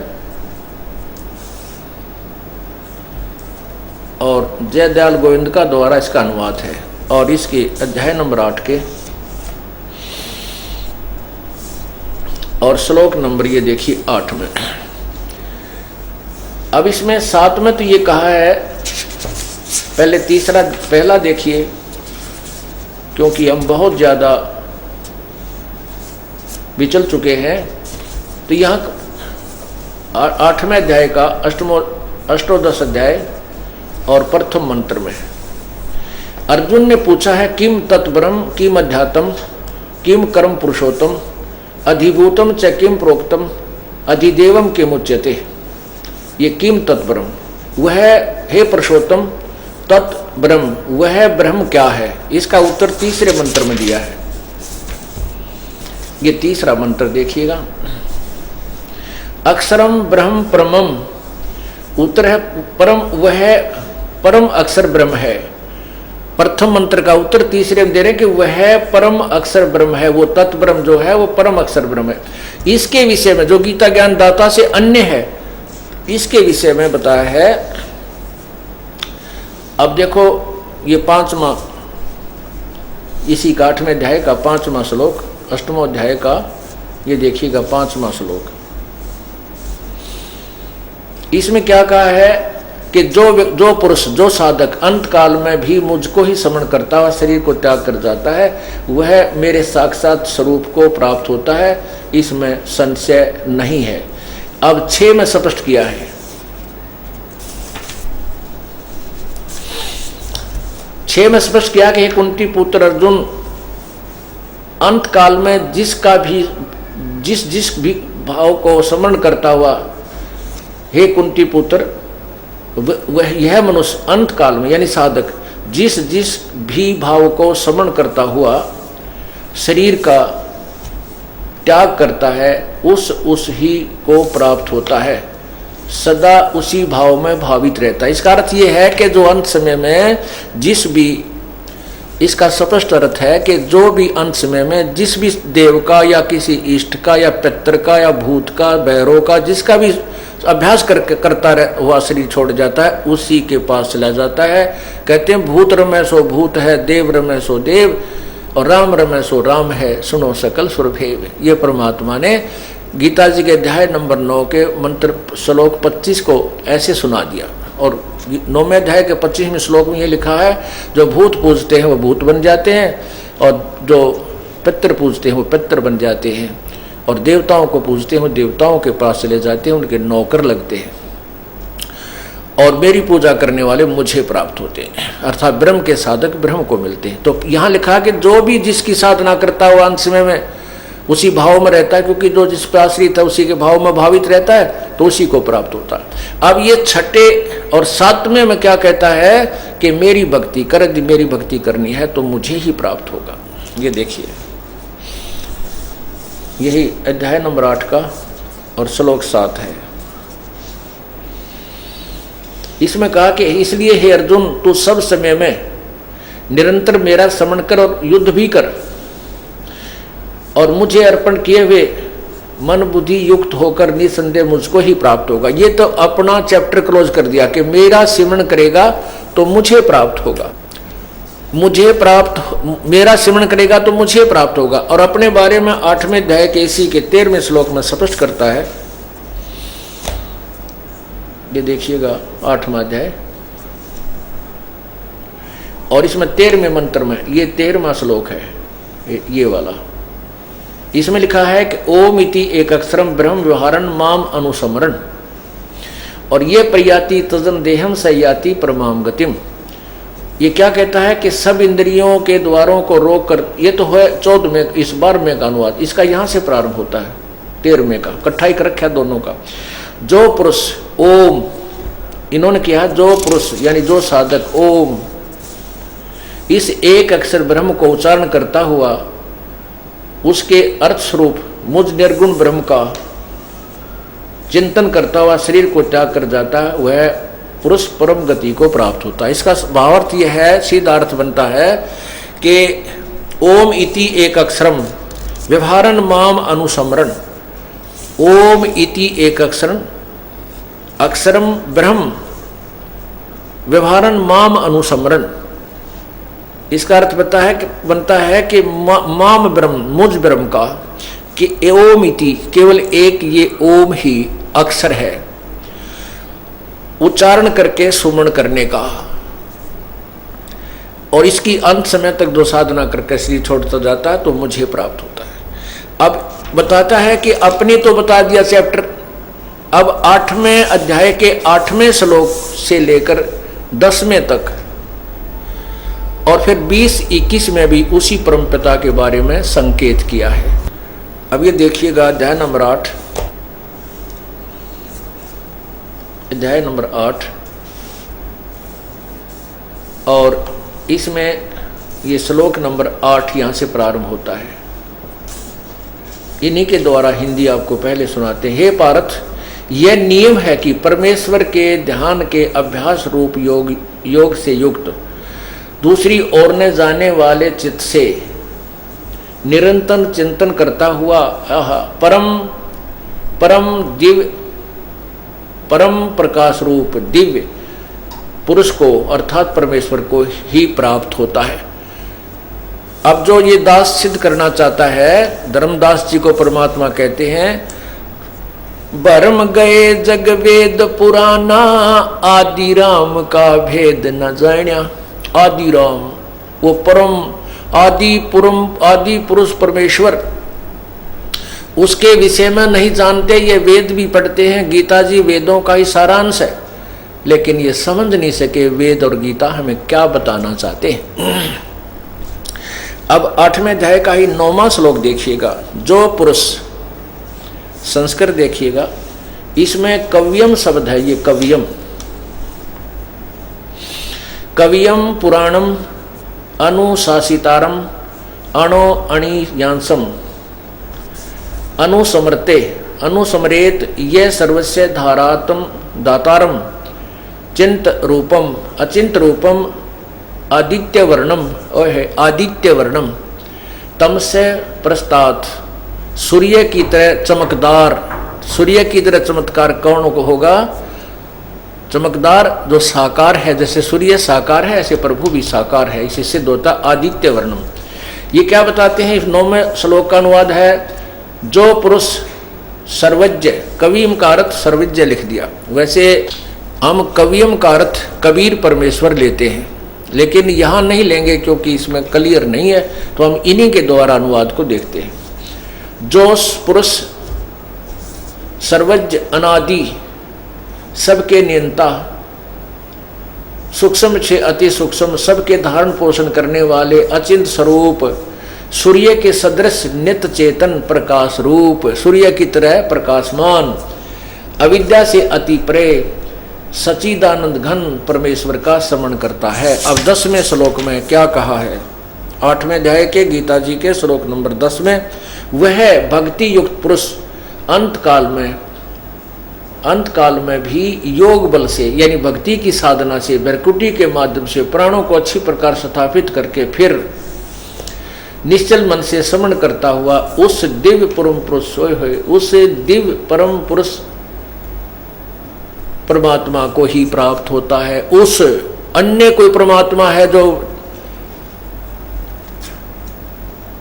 और जयदयाल गोविंद का द्वारा इसका अनुवाद है। और इसके अध्याय नंबर 8 के और श्लोक नंबर ये देखिए 8 में। अब इसमें 7 में तो ये कहा है, पहले पहला देखिए, क्योंकि हम बहुत ज्यादा विचल चुके हैं। तो यहाँ 8वें अध्याय का अष्टोदश अध्याय और प्रथम मंत्र में अर्जुन ने पूछा है किम तत्ब्रह्म किम अध्यात्म किम कर्म पुरुषोत्तम अधिभूतम च किम प्रोक्तम अधिदेवम किम उच्यते। ये किम तत्ब्रह्म वह है पुरुषोत्तम, तत्ब्रह्म वह ब्रह्म क्या है, इसका उत्तर तीसरे मंत्र में दिया है। ये तीसरा मंत्र देखिएगा, अक्षरम ब्रह्म परमम, उत्तर है परम, वह परम अक्षर ब्रह्म है। प्रथम मंत्र का उत्तर तीसरे में दे रहे हैं कि वह परम अक्षर ब्रह्म है, वो तत्व ब्रह्म जो है वो परम अक्षर ब्रह्म है। इसके विषय में जो गीता ज्ञान दाता से अन्य है, इसके विषय में बताया है। अब देखो ये 5वां, इसी का 8वें अध्याय का 5वां श्लोक, 8वां अध्याय का ये देखिएगा 5वां श्लोक। इसमें क्या कहा है कि जो पुरुष, जो साधक अंत काल में भी मुझको ही स्मरण करता हुआ शरीर को त्याग कर जाता है, वह मेरे साक्षात स्वरूप को प्राप्त होता है, इसमें संशय नहीं है। अब 6 में स्पष्ट किया है। 6 में स्पष्ट किया कि हे कुंती पुत्र अर्जुन, अंत काल में जिसका भी जिस भी भाव को स्मरण करता हुआ, हे कुंती पुत्र, वह यह मनुष्य अंत काल में यानी साधक जिस भी भाव को स्मरण करता हुआ शरीर का त्याग करता है, उस ही को प्राप्त होता है, सदा उसी भाव में भावित रहता है। इसका अर्थ यह है कि जो अंत समय में जिस भी, इसका स्पष्ट अर्थ है कि जो भी अंत समय में जिस भी देव का या किसी इष्ट का या पितर का या भूत का, भैरव का, जिसका भी अभ्यास करता हुआ शरीर छोड़ जाता है, उसी के पास चला जाता है। कहते हैं भूत रमे सो भूत है, देव रमे सो देव, और राम रमे सो राम है, सुनो सकल सुरभेव। ये परमात्मा ने गीता जी के अध्याय नंबर 9 के मंत्र श्लोक 25 को ऐसे सुना दिया। और 9वें अध्याय के 25वें श्लोक में ये लिखा है, जो भूत पूजते हैं वो भूत बन जाते हैं, और जो पितर पूजते हैं वो पितर बन जाते हैं, और देवताओं को पूजते हैं वो देवताओं के पास चले जाते हैं, उनके नौकर लगते हैं, और मेरी पूजा करने वाले मुझे प्राप्त होते हैं, अर्थात ब्रह्म के साधक ब्रह्म को मिलते हैं। तो यहाँ लिखा कि जो भी जिसकी साधना करता हुआ अंत समय में उसी भाव में रहता है, क्योंकि जो जिस पर आश्रित है उसी के भाव में भावित रहता है, तो उसी को प्राप्त होता है। अब ये 6 और 7वें में क्या कहता है कि मेरी भक्ति कर, यदि मेरी भक्ति करनी है तो मुझे ही प्राप्त होगा। ये देखिए, यही अध्याय नंबर 8 का और श्लोक 7 है। इसमें कहा कि इसलिए हे अर्जुन, तू सब समय में निरंतर मेरा स्मरण कर और युद्ध भी कर, और मुझे अर्पण किए हुए मन बुद्धि युक्त होकर निसंदेह मुझको ही प्राप्त होगा। ये तो अपना चैप्टर क्लोज कर दिया कि मेरा सिमरण करेगा तो मुझे प्राप्त होगा, मेरा सिमरण करेगा तो मुझे प्राप्त होगा। और अपने बारे में 8वें अध्याय के इसी के 13वें श्लोक में स्पष्ट करता है। ये देखिएगा 8वां अध्याय, और इसमें 13वें मंत्र में, ये 13वां श्लोक है ये वाला, इसमें लिखा है कि ओम इति एक अक्षरम ब्रह्म व्यवहारन माम अनुसमरण, और ये प्रयाति तजन देहम सयाति परमाम गतिम। ये क्या कहता है कि सब इंद्रियों के द्वारों को रोक कर, ये तो है 14वें, इस 12वें का अनुवाद, इसका यहाँ से प्रारंभ होता है 13वें का, इकट्ठा ही कर रखा है दोनों का। जो पुरुष ओम, इन्होंने किया जो पुरुष यानी जो साधक ओम इस एक अक्षर ब्रह्म को उच्चारण करता हुआ उसके अर्थ स्वरूप मुझ निर्गुण ब्रह्म का चिंतन करता हुआ शरीर को त्याग कर जाता है, वह पुरुष परम गति को प्राप्त होता है। इसका भावार्थ यह है, सीधा अर्थ बनता है कि ओम इति एक अक्षरम व्यवहारन माम अनुसमरण। ओम इति एक अक्षरम ब्रह्म व्यवहारन माम अनुसमरण। इसका अर्थ बनता है कि माम ब्रह्म, मुझ ब्रह्म का, कि ओम इति केवल एक ये ओम ही अक्षर है, उच्चारण करके सुमरण करने का, और इसकी अंत समय तक जो साधना करके शरीर छोड़ता जाता है तो मुझे प्राप्त होता है। अब बताता है कि अपने तो बता दिया चैप्टर, अब 8वें अध्याय के 8वें श्लोक से लेकर 10वें तक और फिर 20-21 में भी उसी परमपिता के बारे में संकेत किया है। अब ये देखिएगा अध्याय नंबर 8, अध्याय नंबर 8, और इसमें ये श्लोक नंबर 8 यहाँ से प्रारंभ होता है। इन्हीं के द्वारा हिंदी आपको पहले सुनाते हैं। हे पार्थ, यह नियम है कि परमेश्वर के ध्यान के अभ्यास रूप योग से युक्त दूसरी ओर ने जाने वाले चित्त से निरंतर चिंतन करता हुआ परम प्रकाश रूप दिव्य पुरुष को अर्थात परमेश्वर को ही प्राप्त होता है। अब जो ये दास सिद्ध करना चाहता है, धर्मदास जी को परमात्मा कहते हैं, भरम गए जग वेद पुराना, आदि राम का भेद न जान्या। आदि राम वो परम आदि पुरुष परमेश्वर, उसके विषय में नहीं जानते। ये वेद भी पढ़ते हैं, गीता जी वेदों का ही सारांश है, लेकिन ये समझ नहीं सके वेद और गीता हमें क्या बताना चाहते हैं। अब 8वें अध्याय का ही 9वां श्लोक देखिएगा। जो पुरुष, संस्कृत देखिएगा, इसमें कव्यम शब्द है। ये कवियम पुराणम अनुशासितारम अणो अणियांसम अनुसमरेत ये सर्वस्य दातारम चिंत रूपम अचिंत रूपम आदित्य वर्णम तम से प्रस्तात् सूर्य की तरह चमत्कार कौन को होगा? चमकदार जो साकार है, जैसे सूर्य साकार है ऐसे प्रभु भी साकार है। इसे सिद्ध होता आदित्य वर्णम। ये क्या बताते हैं? इस 9वें श्लोक का अनुवाद है, जो पुरुष सर्वज्ञ, कवियम का अर्थ सर्वज्ञ लिख दिया। वैसे हम कवियम का अर्थ कबीर परमेश्वर लेते हैं, लेकिन यहाँ नहीं लेंगे क्योंकि इसमें क्लियर नहीं है, तो हम इन्हीं के द्वारा अनुवाद को देखते हैं। जो पुरुष सर्वज्ञ, अनादि, सबके नियंता, सूक्ष्म से अति सूक्ष्म, सबके धारण पोषण करने वाले अचिंत स्वरूप, सूर्य के सदृश नित्य चेतन प्रकाश रूप, सूर्य की तरह प्रकाशमान, अविद्या से अति परे सच्चिदानंद घन परमेश्वर का स्मरण करता है। अब 10वें श्लोक में क्या कहा है? 8वें अध्याय के गीता जी के श्लोक नंबर 10 में, वह भक्ति युक्त पुरुष अंत काल में भी योग बल से, यानी भक्ति की साधना से, भ्रकुटी के माध्यम से प्राणों को अच्छी प्रकार स्थापित करके फिर निश्चल मन से स्मरण करता हुआ उस दिव्य परम पुरुष सोए हुए, उस दिव्य परम पुरुष परमात्मा को ही प्राप्त होता है। उस अन्य कोई परमात्मा है जो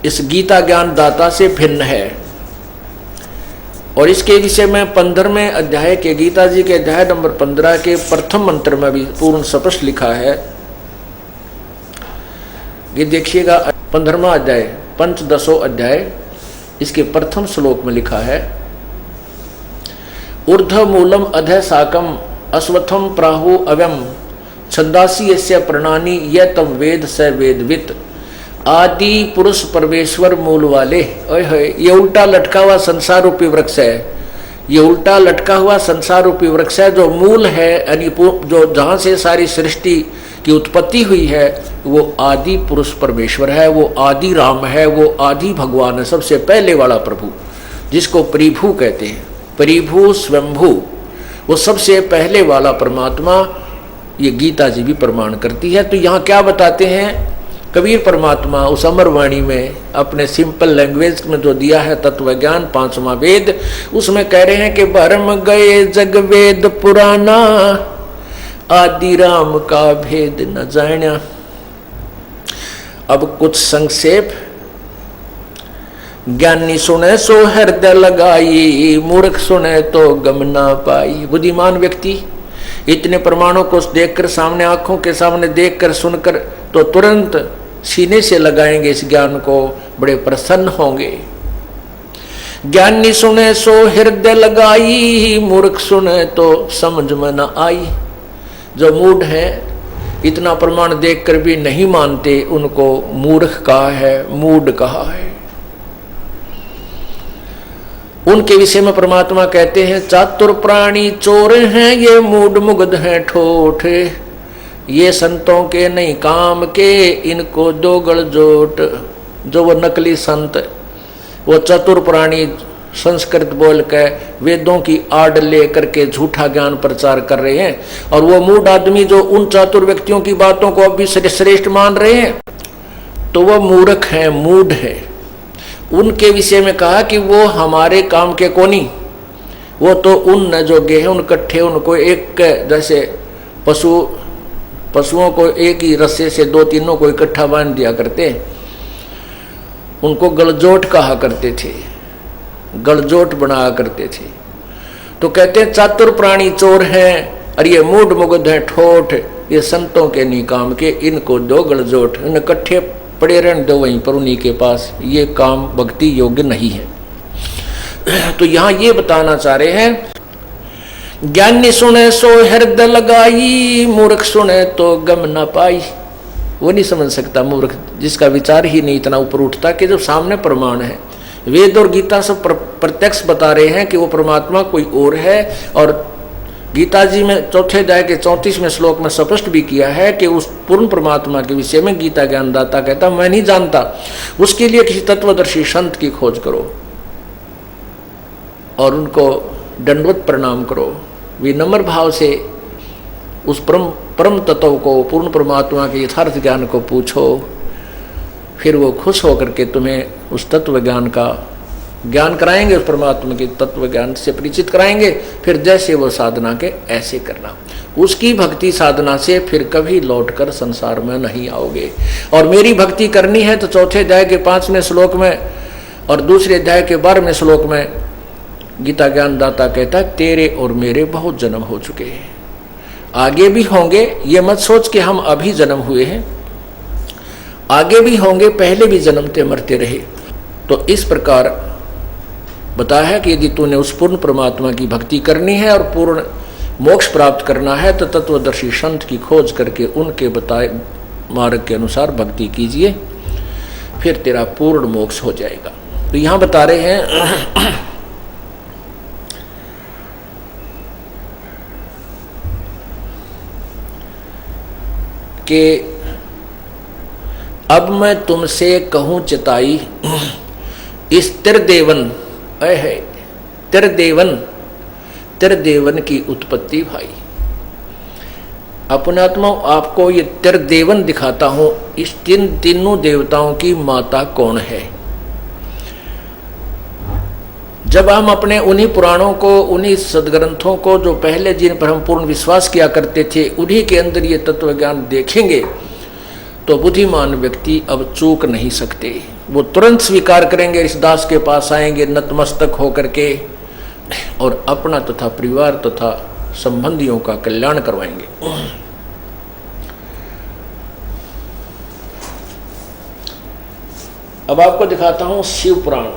इस गीता ज्ञान दाता से भिन्न है। और इसके विषय में 15वें अध्याय के, गीता जी के अध्याय नंबर 15 के प्रथम मंत्र में भी पूर्ण स्पष्ट लिखा है। ये देखिएगा 15वां अध्याय, पंचदशो अध्याय, इसके प्रथम श्लोक में लिखा है, ऊर्ध्व मूलम अधः साकम अश्वत्थम प्राहु अव्यम छंदासी यस्य प्रणानी यह तम वेद स वेदवित। आदि पुरुष परमेश्वर मूल वाले। ये उल्टा लटका हुआ संसार रूपी वृक्ष है। ये उल्टा लटका हुआ संसार रूपी वृक्ष है जो मूल है, यानी जो जहाँ से सारी सृष्टि की उत्पत्ति हुई है, वो आदि पुरुष परमेश्वर है, वो आदि राम है, वो आदि भगवान है, सबसे पहले वाला प्रभु, जिसको परिभू कहते हैं। परिभू स्वयंभू, वो सबसे पहले वाला परमात्मा, ये गीता जी भी प्रमाण करती है। तो यहाँ क्या बताते हैं कबीर परमात्मा उस अमर वाणी में अपने सिंपल लैंग्वेज में जो दिया है तत्व ज्ञान, 5वां वेद, उसमें कह रहे हैं कि भरम गए जग वेद पुराना, आदि राम का भेद न जान्या। अब कुछ संक्षेप, ज्ञानी सुने सो हृदय लगाई, मूर्ख सुने तो गम ना पाई। बुद्धिमान व्यक्ति इतने प्रमाणों को देखकर, सामने आंखों के सामने देखकर, सुनकर, तो तुरंत सीने से लगाएंगे इस ज्ञान को, बड़े प्रसन्न होंगे। ज्ञानी सुने सो हृदय लगाई, मूर्ख सुने तो समझ में न आई। जो मूढ़ है, इतना प्रमाण देखकर भी नहीं मानते, उनको मूर्ख कहा है, मूढ़ कहा है। उनके विषय में परमात्मा कहते हैं, चातुर प्राणी चोर हैं, ये मूढ़ मुग्ध हैं ठोठ, ये संतों के नहीं काम के, इनको दो गलजोट। जो वो नकली संत, वो चतुर प्राणी संस्कृत बोल के वेदों की आड़ ले करके झूठा ज्ञान प्रचार कर रहे हैं। और वो मूढ़ आदमी जो उन चातुर व्यक्तियों की बातों को अभी श्रेष्ठ मान रहे हैं, तो वो मूर्ख हैं, मूढ़ है। उनके विषय में कहा कि वो हमारे काम के कोनी, वो तो उन न जोगे हैं, उन कट्ठे, उनको एक जैसे पशुओं को एक ही रस्से से दो तीनों को इकट्ठा बांध दिया करते, उनको गलजोट कहा करते थे, गलजोट बनाया करते थे। तो कहते हैं चातुर प्राणी चोर हैं और ये मूढ़ मुग्ध हैं ठोठ, ये संतों के नहीं काम के, इनको दो गलजोट, इन इकट्ठे पड़े रहने दो वहीं पर उन्हीं के पास, ये काम भक्ति योग्य नहीं है। तो यहां ये बताना चाह रहे हैं, ज्ञानी सुने सो हृदय लगाई, मूर्ख सुने तो गम न पाई। वो नहीं समझ सकता मूर्ख, जिसका विचार ही नहीं इतना ऊपर उठता कि जो सामने प्रमाण है, वेद और गीता सब प्रत्यक्ष बता रहे हैं कि वो परमात्मा कोई और है। और गीता जी में चौथे अध्याय के 34वें श्लोक में स्पष्ट भी किया है कि उस पूर्ण परमात्मा के विषय में गीता ज्ञानदाता कहता मैं नहीं जानता, उसके लिए किसी तत्वदर्शी संत की खोज करो और उनको दंडवत प्रणाम करो, विनम्र भाव से उस परम तत्व को, पूर्ण परमात्मा के यथार्थ ज्ञान को पूछो, फिर वो खुश होकर के तुम्हें उस तत्व ज्ञान का ज्ञान कराएंगे, उस परमात्मा के तत्व ज्ञान से परिचित कराएंगे। फिर जैसे वो साधना के ऐसे करना, उसकी भक्ति साधना से फिर कभी लौटकर संसार में नहीं आओगे। और मेरी भक्ति करनी है तो चौथे अध्याय के 5वें श्लोक में और दूसरे अध्याय के 12वें श्लोक में गीता ज्ञानदाता कहता है तेरे और मेरे बहुत जन्म हो चुके हैं, आगे भी होंगे। ये मत सोच कि हम अभी जन्म हुए हैं, आगे भी होंगे, पहले भी जन्मते मरते रहे। तो इस प्रकार बताया है कि यदि तूने उस पूर्ण परमात्मा की भक्ति करनी है और पूर्ण मोक्ष प्राप्त करना है तो तत्वदर्शी संत की खोज करके उनके बताए मार्ग के अनुसार भक्ति कीजिए, फिर तेरा पूर्ण मोक्ष हो जाएगा। तो यहां बता रहे हैं कि अब मैं तुमसे कहूं चिताई, इस त्रिदेवन है, त्रिदेवन की उत्पत्ति भाई। अपने आत्मा आपको ये त्रिदेवन दिखाता हूं, इस तीनों देवताओं की माता कौन है। जब हम अपने उन्हीं पुराणों को, उन्हीं सदग्रंथों को जो पहले जिन पर हम पूर्ण विश्वास किया करते थे, उन्हीं के अंदर ये तत्व ज्ञान देखेंगे तो बुद्धिमान व्यक्ति अब चूक नहीं सकते, वो तुरंत स्वीकार करेंगे, इस दास के पास आएंगे नतमस्तक होकर के और अपना तथा परिवार तथा संबंधियों का कल्याण करवाएंगे। अब आपको दिखाता हूं शिव पुराण।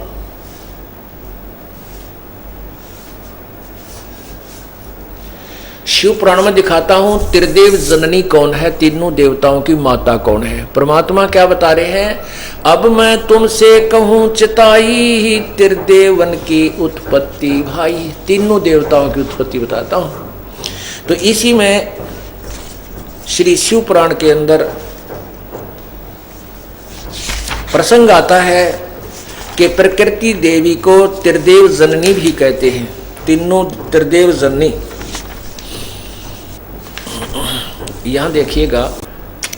शिव पुराण में दिखाता हूं त्रिदेव जननी कौन है, तीनों देवताओं की माता कौन है। परमात्मा क्या बता रहे हैं, अब मैं तुमसे कहूं चिताई, त्रिदेवन की उत्पत्ति भाई, तीनों देवताओं की उत्पत्ति बताता हूं। तो इसी में श्री शिव पुराण के अंदर प्रसंग आता है कि प्रकृति देवी को त्रिदेव जननी भी कहते हैं, तीनों त्रिदेव जननी। यहां देखिएगा,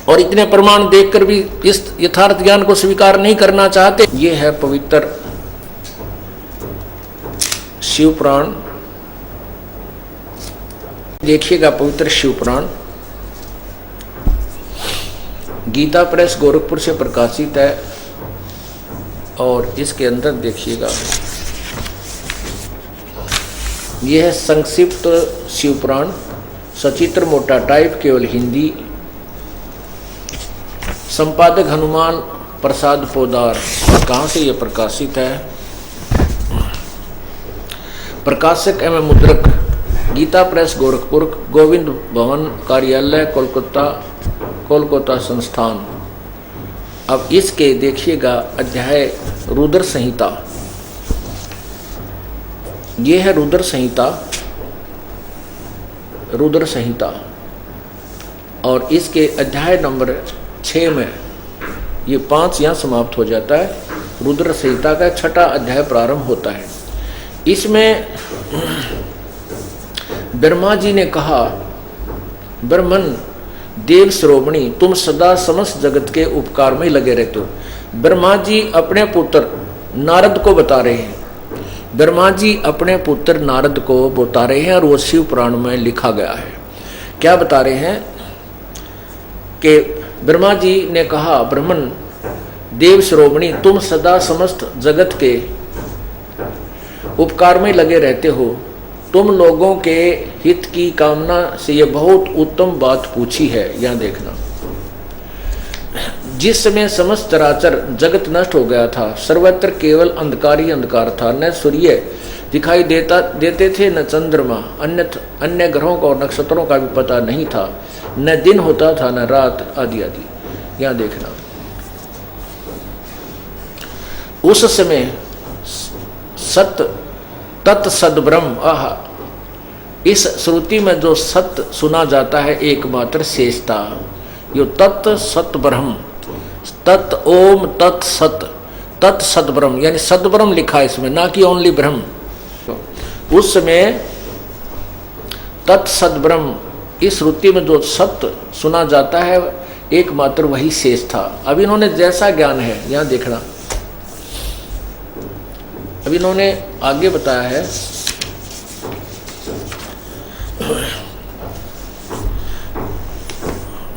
और इतने प्रमाण देखकर भी इस यथार्थ ज्ञान को स्वीकार नहीं करना चाहते। ये है पवित्र शिव पुराण, देखिएगा पवित्र शिव पुराण गीता प्रेस गोरखपुर से प्रकाशित है। और इसके अंदर देखिएगा, यह है संक्षिप्त शिव पुराण, सचित्र मोटा टाइप, केवल हिंदी, संपादक हनुमान प्रसाद पोदार। कहाँ से ये प्रकाशित है, प्रकाशक एवं मुद्रक गीता प्रेस गोरखपुर, गोविंद भवन कार्यालय कोलकाता संस्थान। अब इसके देखिएगा अध्याय रुद्र संहिता, ये है रुद्र संहिता और इसके अध्याय नंबर 6 में ये 5 यहाँ समाप्त हो जाता है। रुद्र संहिता का 6ठा अध्याय प्रारंभ होता है। इसमें ब्रह्मा जी ने कहा, ब्रह्मन देव श्रोमणी, तुम सदा समस्त जगत के उपकार में लगे रहते हो। ब्रह्मा जी अपने पुत्र नारद को बता रहे हैं, ब्रह्मा जी अपने पुत्र नारद को बता रहे हैं, और वो शिव पुराण में लिखा गया है। क्या बता रहे हैं कि ब्रह्मा जी ने कहा, ब्रह्मन देव श्रोमणी, तुम सदा समस्त जगत के उपकार में लगे रहते हो, तुम लोगों के हित की कामना से ये बहुत उत्तम बात पूछी है। यहाँ देखना, जिस समय समस्त चराचर जगत नष्ट हो गया था, सर्वत्र केवल अंधकार ही अंधकार था, न सूर्य दिखाई देते थे, न चंद्रमा, अन्य ग्रहों का और नक्षत्रों का भी पता नहीं था, न दिन होता था न रात, आदि आदि। यहाँ देखना, उस समय सत्य तत् सद्ब्रह्म, आहा, इस श्रुति में जो सत्य सुना जाता है एकमात्र शेष था, यो तत् सत ब्रह्म, तत् ओम तत् सत, तत् सद्ब्रह्म, यानी सद्ब्रह्म लिखा है इसमें, ना कि ओनली ब्रह्म। उस समय तत् सद्ब्रह्म, इस श्रुति में जो सत्य सुना जाता है एकमात्र वही शेष था। अब इन्होंने जैसा ज्ञान है, यहाँ देखना, अब इन्होंने आगे बताया है,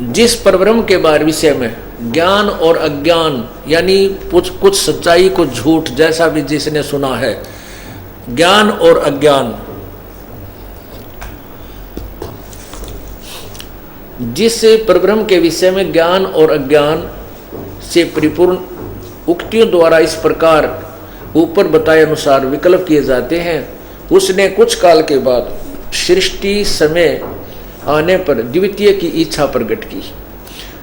जिस परब्रह्म के बारे विषय में ज्ञान और अज्ञान, यानी कुछ सच्चाई को झूठ, जैसा भी जिसने सुना है, ज्ञान और अज्ञान, जिस परब्रह्म के विषय में ज्ञान और अज्ञान से परिपूर्ण उक्तियों द्वारा इस प्रकार ऊपर बताए अनुसार विकल्प किए जाते हैं, उसने कुछ काल के बाद सृष्टि समय आने पर द्वितीय की इच्छा प्रकट की।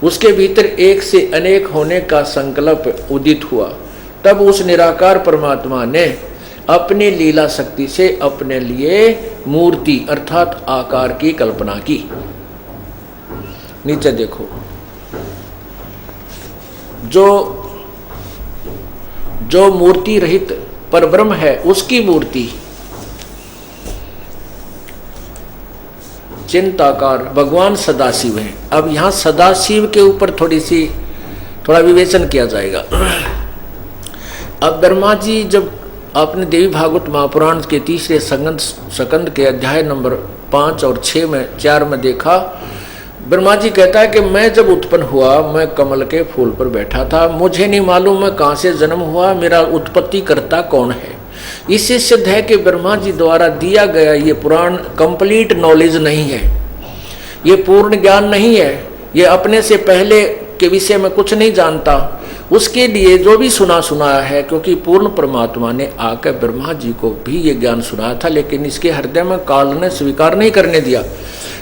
उसके भीतर एक से अनेक होने का संकल्प उदित हुआ। तब उस निराकार परमात्मा ने अपनी लीला शक्ति से अपने लिए मूर्ति अर्थात आकार की कल्पना की। नीचे देखो, जो मूर्ति रहित परब्रह्म है उसकी मूर्ति चिंताकार भगवान सदाशिव है। अब यहाँ सदाशिव के ऊपर थोड़ा विवेचन किया जाएगा। अब ब्रह्मा जी, जब आपने देवी भागवत महापुराण के तीसरे सकंद के अध्याय नंबर 5 और 4 में देखा, ब्रह्मा जी कहता है कि मैं जब उत्पन्न हुआ, मैं कमल के फूल पर बैठा था, मुझे नहीं मालूम मैं कहाँ से जन्म हुआ, मेरा उत्पत्ति करता कौन है। इससे सिद्ध है कि ब्रह्मा जी द्वारा दिया गया ये पुराण कंप्लीट नॉलेज नहीं है, ये पूर्ण ज्ञान नहीं है, ये अपने से पहले के विषय में कुछ नहीं जानता। उसके लिए जो भी सुनाया है, क्योंकि पूर्ण परमात्मा ने आकर ब्रह्मा जी को भी ये ज्ञान सुनाया था, लेकिन इसके हृदय में काल ने स्वीकार नहीं करने दिया,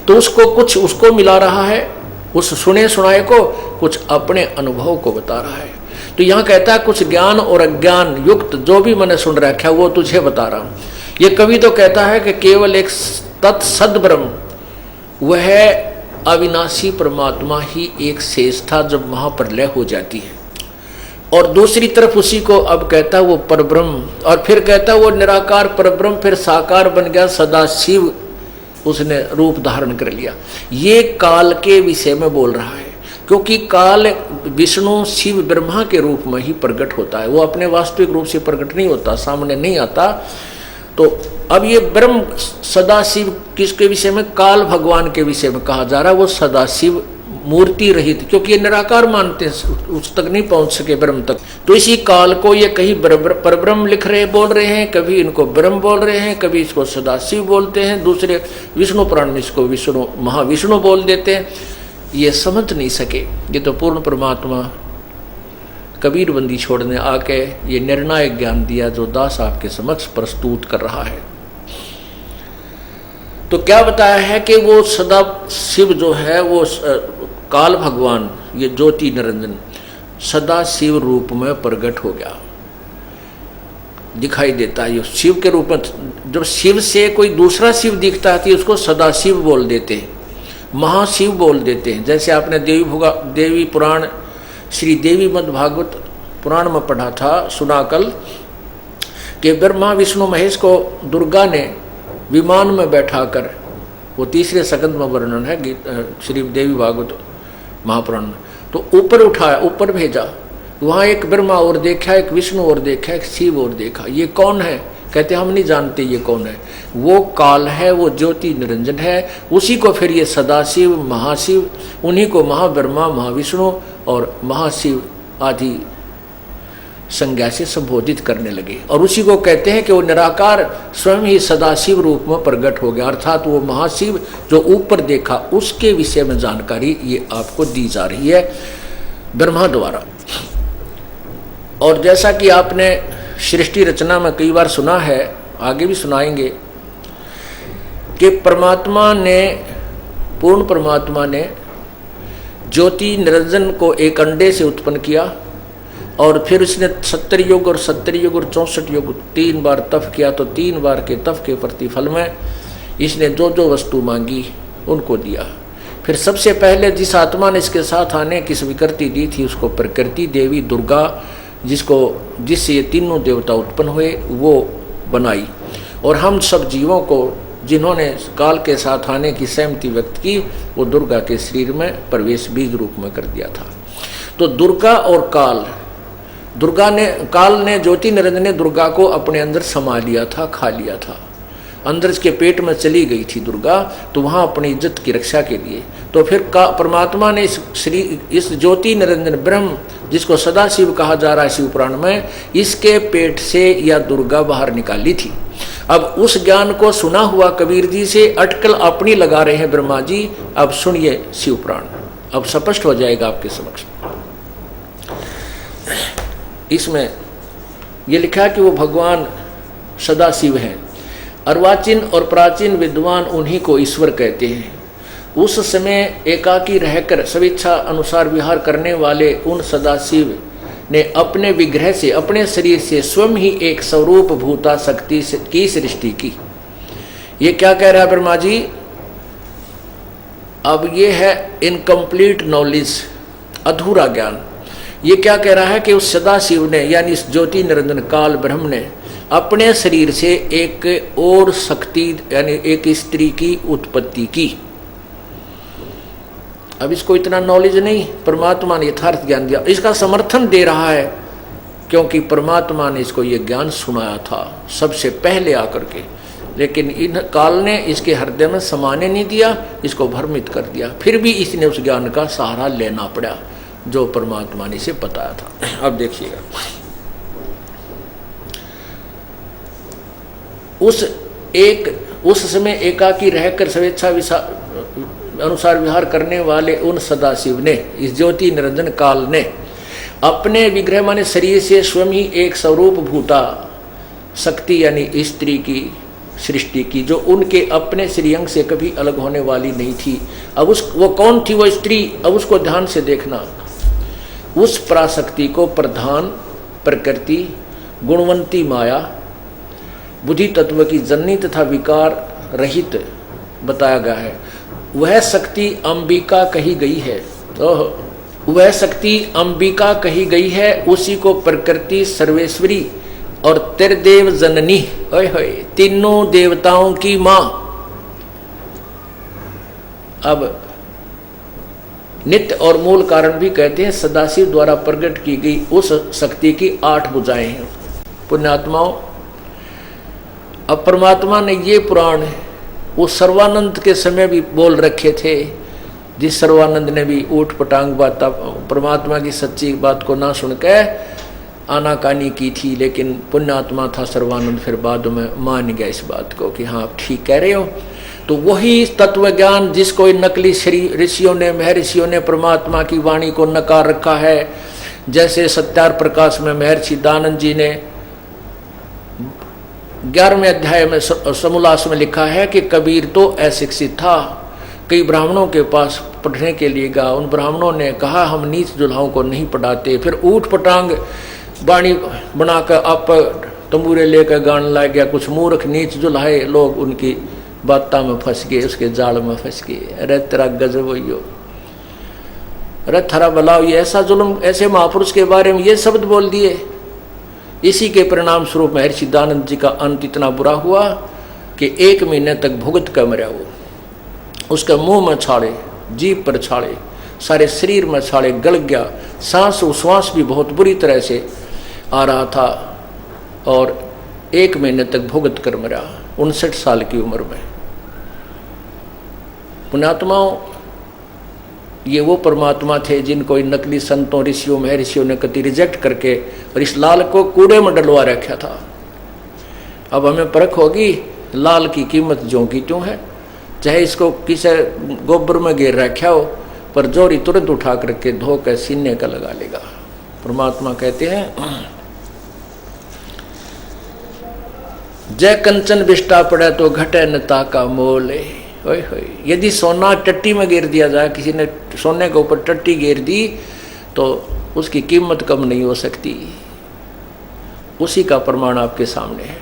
तो उसको मिला रहा है, उस सुने सुनाए को, कुछ अपने अनुभव को बता रहा है। तो यहाँ कहता है कुछ ज्ञान और अज्ञान युक्त जो भी मैंने सुन रखा है वो तुझे बता रहा हूँ। ये कवि तो कहता है कि केवल एक तत्सद ब्रह्म, वह अविनाशी परमात्मा ही एक शेष था जब महाप्रलय हो जाती है, और दूसरी तरफ उसी को अब कहता है वो परब्रह्म, और फिर कहता है वो निराकार परब्रह्म फिर साकार बन गया, सदाशिव उसने रूप धारण कर लिया। ये काल के विषय में बोल रहा है, क्योंकि काल विष्णु शिव ब्रह्मा के रूप में ही प्रकट होता है, वो अपने वास्तविक रूप से प्रकट नहीं होता, सामने नहीं आता। तो अब ये ब्रह्म सदाशिव किसके विषय में, काल भगवान के विषय में कहा जा रहा है, वो सदाशिव मूर्ति रहित, क्योंकि ये निराकार मानते हैं, उस तक नहीं पहुंच सके ब्रह्म तक। तो इसी काल को ये कहीं परब्रह्म बोल रहे हैं, कभी इनको ब्रह्म बोल रहे हैं, कभी इसको सदाशिव बोलते हैं, दूसरे विष्णु पुराण में इसको विष्णु महाविष्णु बोल देते हैं। ये समझ नहीं सके। ये तो पूर्ण परमात्मा कबीर बंदी छोड़ने आके ये निर्णायक ज्ञान दिया जो दास आपके समक्ष प्रस्तुत कर रहा है। तो क्या बताया है कि वो सदा शिव जो है वो काल भगवान, ये ज्योति निरंजन सदा शिव रूप में प्रकट हो गया, दिखाई देता है। ये शिव के रूप में, जब शिव से कोई दूसरा शिव दिखता है तो उसको सदाशिव बोल देते हैं, महाशिव बोल देते हैं। जैसे आपने देवी पुराण श्री देवी मद भागवत पुराण में पढ़ा था, सुना कल, कि ब्रह्मा विष्णु महेश को दुर्गा ने विमान में बैठाकर, वो तीसरे स्कंद में वर्णन है श्री देवी भागवत महापुराण में, तो ऊपर उठाया, ऊपर भेजा, वहाँ एक ब्रह्मा और देखा, एक विष्णु और देखा, एक शिव और देखा। ये कौन है? कहते हम नहीं जानते ये कौन है। वो काल है, वो ज्योति निरंजन है, उसी को फिर ये सदाशिव महाशिव, उन्हीं को महाब्रह्मा महाविष्णु और महाशिव आदि संज्ञा से संबोधित करने लगे। और उसी को कहते हैं कि वो निराकार स्वयं ही सदाशिव रूप में प्रकट हो गया, अर्थात वो महाशिव जो ऊपर देखा उसके विषय में जानकारी ये आपको दी जा रही है ब्रह्मा द्वारा। और जैसा कि आपने सृष्टि रचना में कई बार सुना है, आगे भी सुनाएंगे, कि परमात्मा ने, पूर्ण परमात्मा ने ज्योति निरंजन को एक अंडे से उत्पन्न किया और फिर उसने 70 युग और 70 युग और 64 युग 3 बार तप किया, तो 3 बार के तप के प्रतिफल में इसने जो जो वस्तु मांगी उनको दिया। फिर सबसे पहले जिस आत्मा ने इसके साथ आने की स्वीकृति दी थी उसको प्रकृति देवी दुर्गा, जिससे ये तीनों देवता उत्पन्न हुए, वो बनाई। और हम सब जीवों को जिन्होंने काल के साथ आने की सहमति व्यक्त की, वो दुर्गा के शरीर में प्रवेश बीज रूप में कर दिया था। तो दुर्गा और काल, काल ने, ज्योति निरंजन ने दुर्गा को अपने अंदर समा लिया था, खा लिया था, अंदर इसके पेट में चली गई थी दुर्गा, तो वहाँ अपनी इज्जत की रक्षा के लिए। तो फिर परमात्मा ने इस ज्योति निरंजन ब्रह्म, जिसको सदाशिव कहा जा रहा है शिव पुराण में, इसके पेट से यह दुर्गा बाहर निकाली थी। अब उस ज्ञान को सुना हुआ कबीर जी से अटकल अपनी लगा रहे हैं ब्रह्मा जी। अब सुनिए शिव पुराण, अब स्पष्ट हो जाएगा आपके समक्ष। इसमें ये लिखा कि वो भगवान सदाशिव हैं। अर्वाचीन और प्राचीन विद्वान उन्हीं को ईश्वर कहते हैं। उस समय एकाकी रहकर स्वेच्छा अनुसार विहार करने वाले उन सदाशिव ने अपने विग्रह से, अपने शरीर से स्वयं ही एक स्वरूप भूता शक्ति की सृष्टि की। ये क्या कह रहा है ब्रह्मा जी? अब ये है इनकम्प्लीट नॉलेज, अधूरा ज्ञान। ये क्या कह रहा है कि उस सदाशिव ने, यानी इस ज्योति निरंजन काल ब्रह्म ने अपने शरीर से एक और शक्ति, यानी एक स्त्री की उत्पत्ति की। अब इसको इतना नॉलेज नहीं, परमात्मा ने यथार्थ ज्ञान दिया। इसका समर्थन दे रहा है क्योंकि परमात्मा ने इसको ये ज्ञान सुनाया था सबसे पहले आकर के, लेकिन इन काल ने इसके हृदय में समाने नहीं दिया, इसको भ्रमित कर दिया। फिर भी इसने उस ज्ञान का सहारा लेना पड़ा जो परमात्मा ने इसे बताया था। अब देखिएगा, उस समय एकाकी रहकर स्वेच्छा अनुसार विहार करने वाले उन सदाशिव ने, इस ज्योति निरंजन काल ने अपने विग्रह माने शरीर से स्वयं ही एक स्वरूप भूता शक्ति यानी स्त्री की सृष्टि की, जो उनके अपने श्रीअंग से कभी अलग होने वाली नहीं थी। अब वो कौन थी वो स्त्री? अब उसको ध्यान से देखना। उस पराशक्ति को प्रधान प्रकृति, गुणवंती माया, बुद्धि तत्व की जननी तथा विकार रहित बताया गया है। वह शक्ति अंबिका कही गई है। वह शक्ति अंबिका कही गई है, उसी को प्रकृति सर्वेश्वरी और त्रिदेव जननी, तीनों देवताओं की मां। अब नित्य और मूल कारण भी कहते हैं सदाशिव द्वारा प्रकट की गई उस शक्ति की 8 भुजाएं हैं। पुण्यात्माओं, अब परमात्मा ने ये पुराण वो सर्वानंद के समय भी बोल रखे थे, जिस सर्वानंद ने भी ऊट पटांग बात परमात्मा की सच्ची बात को ना सुनकर आनाकानी की थी, लेकिन पुण्यात्मा था सर्वानंद, फिर बाद में मान गया इस बात को कि हाँ आप ठीक कह रहे हो। तो वही तत्व ज्ञान जिसको नकली ऋषियों ने, महर्षियों ने परमात्मा की वाणी को नकार रखा है, जैसे सत्यार प्रकाश में महर्षि दानंद जी ने 11वें अध्याय में समूलास में लिखा है कि कबीर तो अशिक्षित था, कई ब्राह्मणों के पास पढ़ने के लिए गया, उन ब्राह्मणों ने कहा हम नीच दुल्हाओं को नहीं पढ़ाते, फिर ऊट पटांग बाणी बनाकर आप तंबूरे लेकर गान ला गया। कुछ मूर्ख नीच दुल्हाए लोग उनकी बाता में फंस गए, उसके जाल में फंस गए। अरे तेरा गजब हो, अरे थारा भला, ये ऐसा जुल्म, ऐसे महापुरुष के बारे में ये शब्द बोल दिए, इसी के परिणाम स्वरूप महर्षि दयानंद जी का अंत इतना बुरा हुआ कि 1 महीने तक भुगत कर मरा वो। उसका मुंह में छाले, जीभ पर छाले, सारे शरीर में छाले, गल गया, सांस उश्वास भी बहुत बुरी तरह से आ रहा था और 1 महीने तक भुगत कर मरा 59 साल की उम्र में। पुण्यात्माओं, ये वो परमात्मा थे जिनको इन नकली संतों ऋषियों महर्षियों ने कति रिजेक्ट करके और इस लाल को कूड़े में डलवा रखा था। अब हमें परख होगी लाल की कीमत ज्यों की त्यों है, चाहे इसको किसी गोबर में घेर रखा हो, पर जोरी तुरंत उठा करके धो कर सीने का लगा लेगा। परमात्मा कहते हैं जय कंचन बिष्टा पड़े तो घटे नता का मोल। यदि सोना टट्टी में गिर दिया जाए, किसी ने सोने के ऊपर टट्टी गिर दी तो उसकी कीमत कम नहीं हो सकती। उसी का प्रमाण आपके सामने है।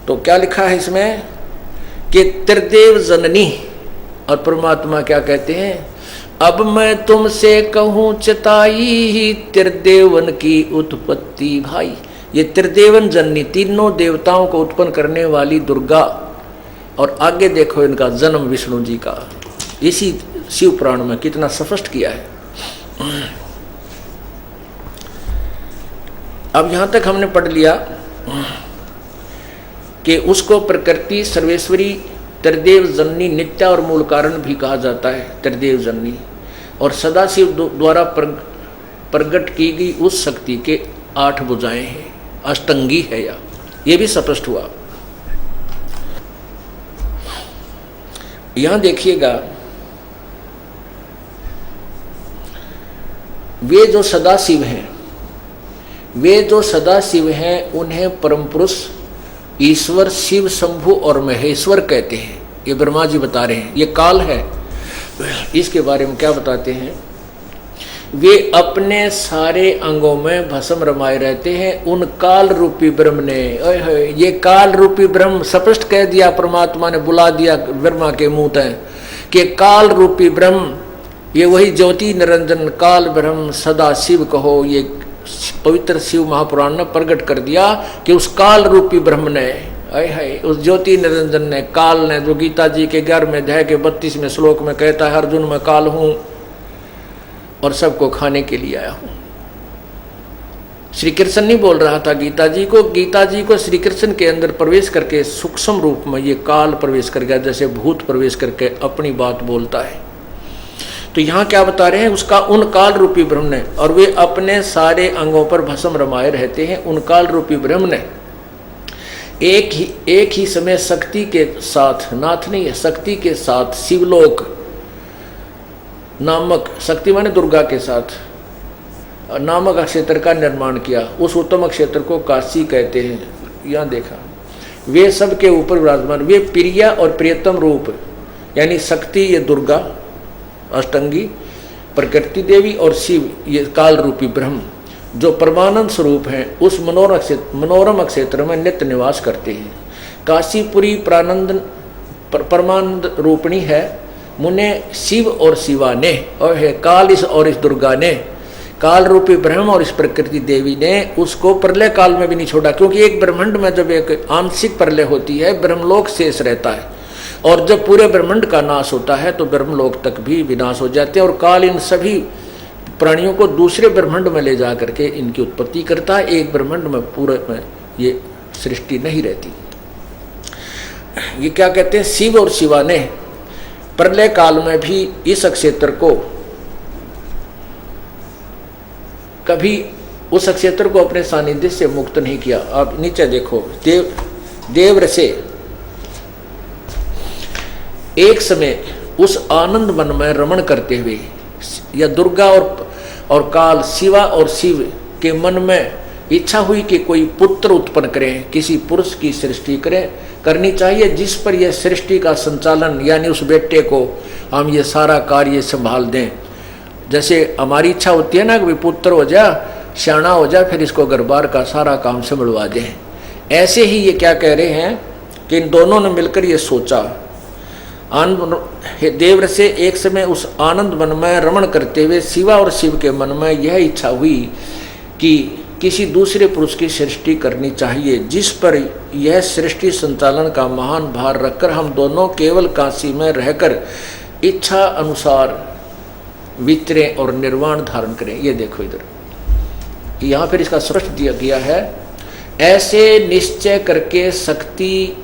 तो क्या लिखा है इसमें कि त्रिदेव जननी, और परमात्मा क्या कहते हैं, अब मैं तुमसे कहूं चिताई त्रिदेवन की उत्पत्ति भाई। ये त्रिदेवन जननी, तीनों देवताओं को उत्पन्न करने वाली दुर्गा, और आगे देखो इनका जन्म विष्णु जी का, इसी शिव पुराण में कितना स्पष्ट किया है। अब यहां तक हमने पढ़ लिया कि उसको प्रकृति सर्वेश्वरी त्रिदेव जननी नित्या और मूल कारण भी कहा जाता है। त्रिदेव जननी और सदाशिव द्वारा प्रकट की गई उस शक्ति के 8 भुजाएं हैं, अष्टंगी है या, ये भी स्पष्ट हुआ। यहां देखिएगा, वे जो सदाशिव हैं, वे जो सदाशिव हैं उन्हें परम पुरुष ईश्वर शिव शंभु और महेश्वर कहते हैं। ये ब्रह्मा जी बता रहे हैं। ये काल है, इसके बारे में क्या बताते हैं, वे अपने सारे अंगों में भस्म रमाए रहते हैं उन काल रूपी ब्रह्म ने। ये काल रूपी ब्रह्म स्पष्ट कह दिया, परमात्मा ने बुला दिया ब्रह्मा के मुंह तक कि काल रूपी ब्रह्म, ये वही ज्योति निरंजन काल ब्रह्म सदा शिव कहो। ये पवित्र शिव महापुराण ने प्रकट कर दिया कि उस काल रूपी ब्रह्म ने, उस ज्योति निरंजन ने, काल ने, जो गीता जी के 11वें अध्याय के 32वें श्लोक में कहता है, अर्जुन मैं काल हूं और सबको खाने के लिए आया हूं। श्री कृष्ण नहीं बोल रहा था गीता जी को श्री कृष्ण के अंदर प्रवेश करके सूक्ष्म रूप में ये काल प्रवेश कर गया, जैसे भूत प्रवेश करके अपनी बात बोलता है। तो यहां क्या बता रहे हैं, उसका उन काल रूपी ब्रह्म ने, और वे अपने सारे अंगों पर भस्म रमाए रहते हैं उन काल रूपी ब्रह्म ने एक ही समय शक्ति के साथ, नाथ नहीं है, शक्ति के साथ शिवलोक नामक, शक्ति माने दुर्गा के साथ नामक क्षेत्र का निर्माण किया। उस उत्तम क्षेत्र को काशी कहते हैं। यहाँ देखा, वे सब के ऊपर विराजमान, वे प्रिया और प्रियतम रूप, यानी शक्ति ये दुर्गा अष्टंगी, प्रकृति देवी और शिव ये काल रूपी ब्रह्म जो परमानंद स्वरूप हैं, उस मनोरम क्षेत्र में नित्य निवास करते हैं। काशीपुरी परमानंद रूपिणी है, मुने शिव और शिवा ने, और है काल इस और इस दुर्गा ने, काल रूपी ब्रह्म और इस प्रकृति देवी ने उसको प्रलय काल में भी नहीं छोड़ा। क्योंकि एक ब्रह्मांड में जब एक आंशिक प्रलय होती है, ब्रह्मलोक शेष रहता है, और जब पूरे ब्रह्मांड का नाश होता है तो ब्रह्मलोक तक भी विनाश हो जाते हैं, और काल इन सभी प्राणियों को दूसरे ब्रह्मांड में ले जा करके इनकी उत्पत्ति करता है। एक ब्रह्मांड में पूरे में ये सृष्टि नहीं रहती। ये क्या कहते हैं, शिव और शिवा ने प्रलय काल में भी इस क्षेत्र को कभी उस क्षेत्र को अपने सानिध्य से मुक्त नहीं किया। आप नीचे देखो, देव रसे एक समय उस आनंद मन में रमण करते हुए, या दुर्गा और काल, शिवा और शिव के मन में इच्छा हुई कि कोई पुत्र उत्पन्न करें, किसी पुरुष की सृष्टि करनी चाहिए जिस पर यह सृष्टि का संचालन, यानी उस बेटे को हम ये सारा कार्य संभाल दें। जैसे हमारी इच्छा होती है ना कि पुत्र हो जा, श्याणा हो जा, फिर इसको घरबार का सारा काम संभलवा दें। ऐसे ही ये क्या कह रहे हैं कि इन दोनों ने मिलकर ये सोचा। देव से एक समय उस आनंद मन में रमण करते हुए शिवा और शिव के मन में यह इच्छा हुई कि किसी दूसरे पुरुष की सृष्टि करनी चाहिए, जिस पर यह सृष्टि संचालन का महान भार रखकर हम दोनों केवल काशी में रहकर इच्छा अनुसार विचरें और निर्वाण धारण करें। ये देखो इधर, यहाँ फिर इसका स्पष्ट दिया गया है, ऐसे निश्चय करके शक्ति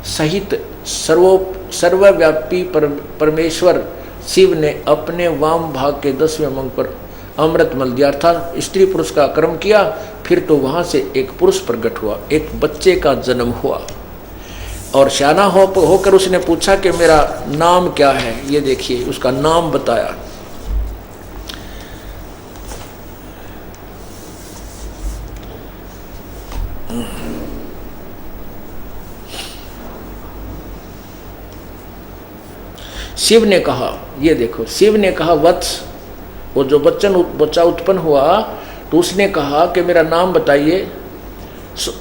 सहित सर्वव्यापी परमेश्वर शिव ने अपने वाम भाग के 10वें अंग पर अमृत मल दिया, अर्थात स्त्री पुरुष का कर्म किया। फिर तो वहां से एक पुरुष प्रकट हुआ, एक बच्चे का जन्म हुआ और शाना होकर उसने पूछा कि मेरा नाम क्या है। ये देखिए उसका नाम बताया। शिव ने कहा, ये देखो, शिव ने कहा वत्स, वो जो बच्चा उत्पन्न हुआ तो उसने कहा कि मेरा नाम बताइए।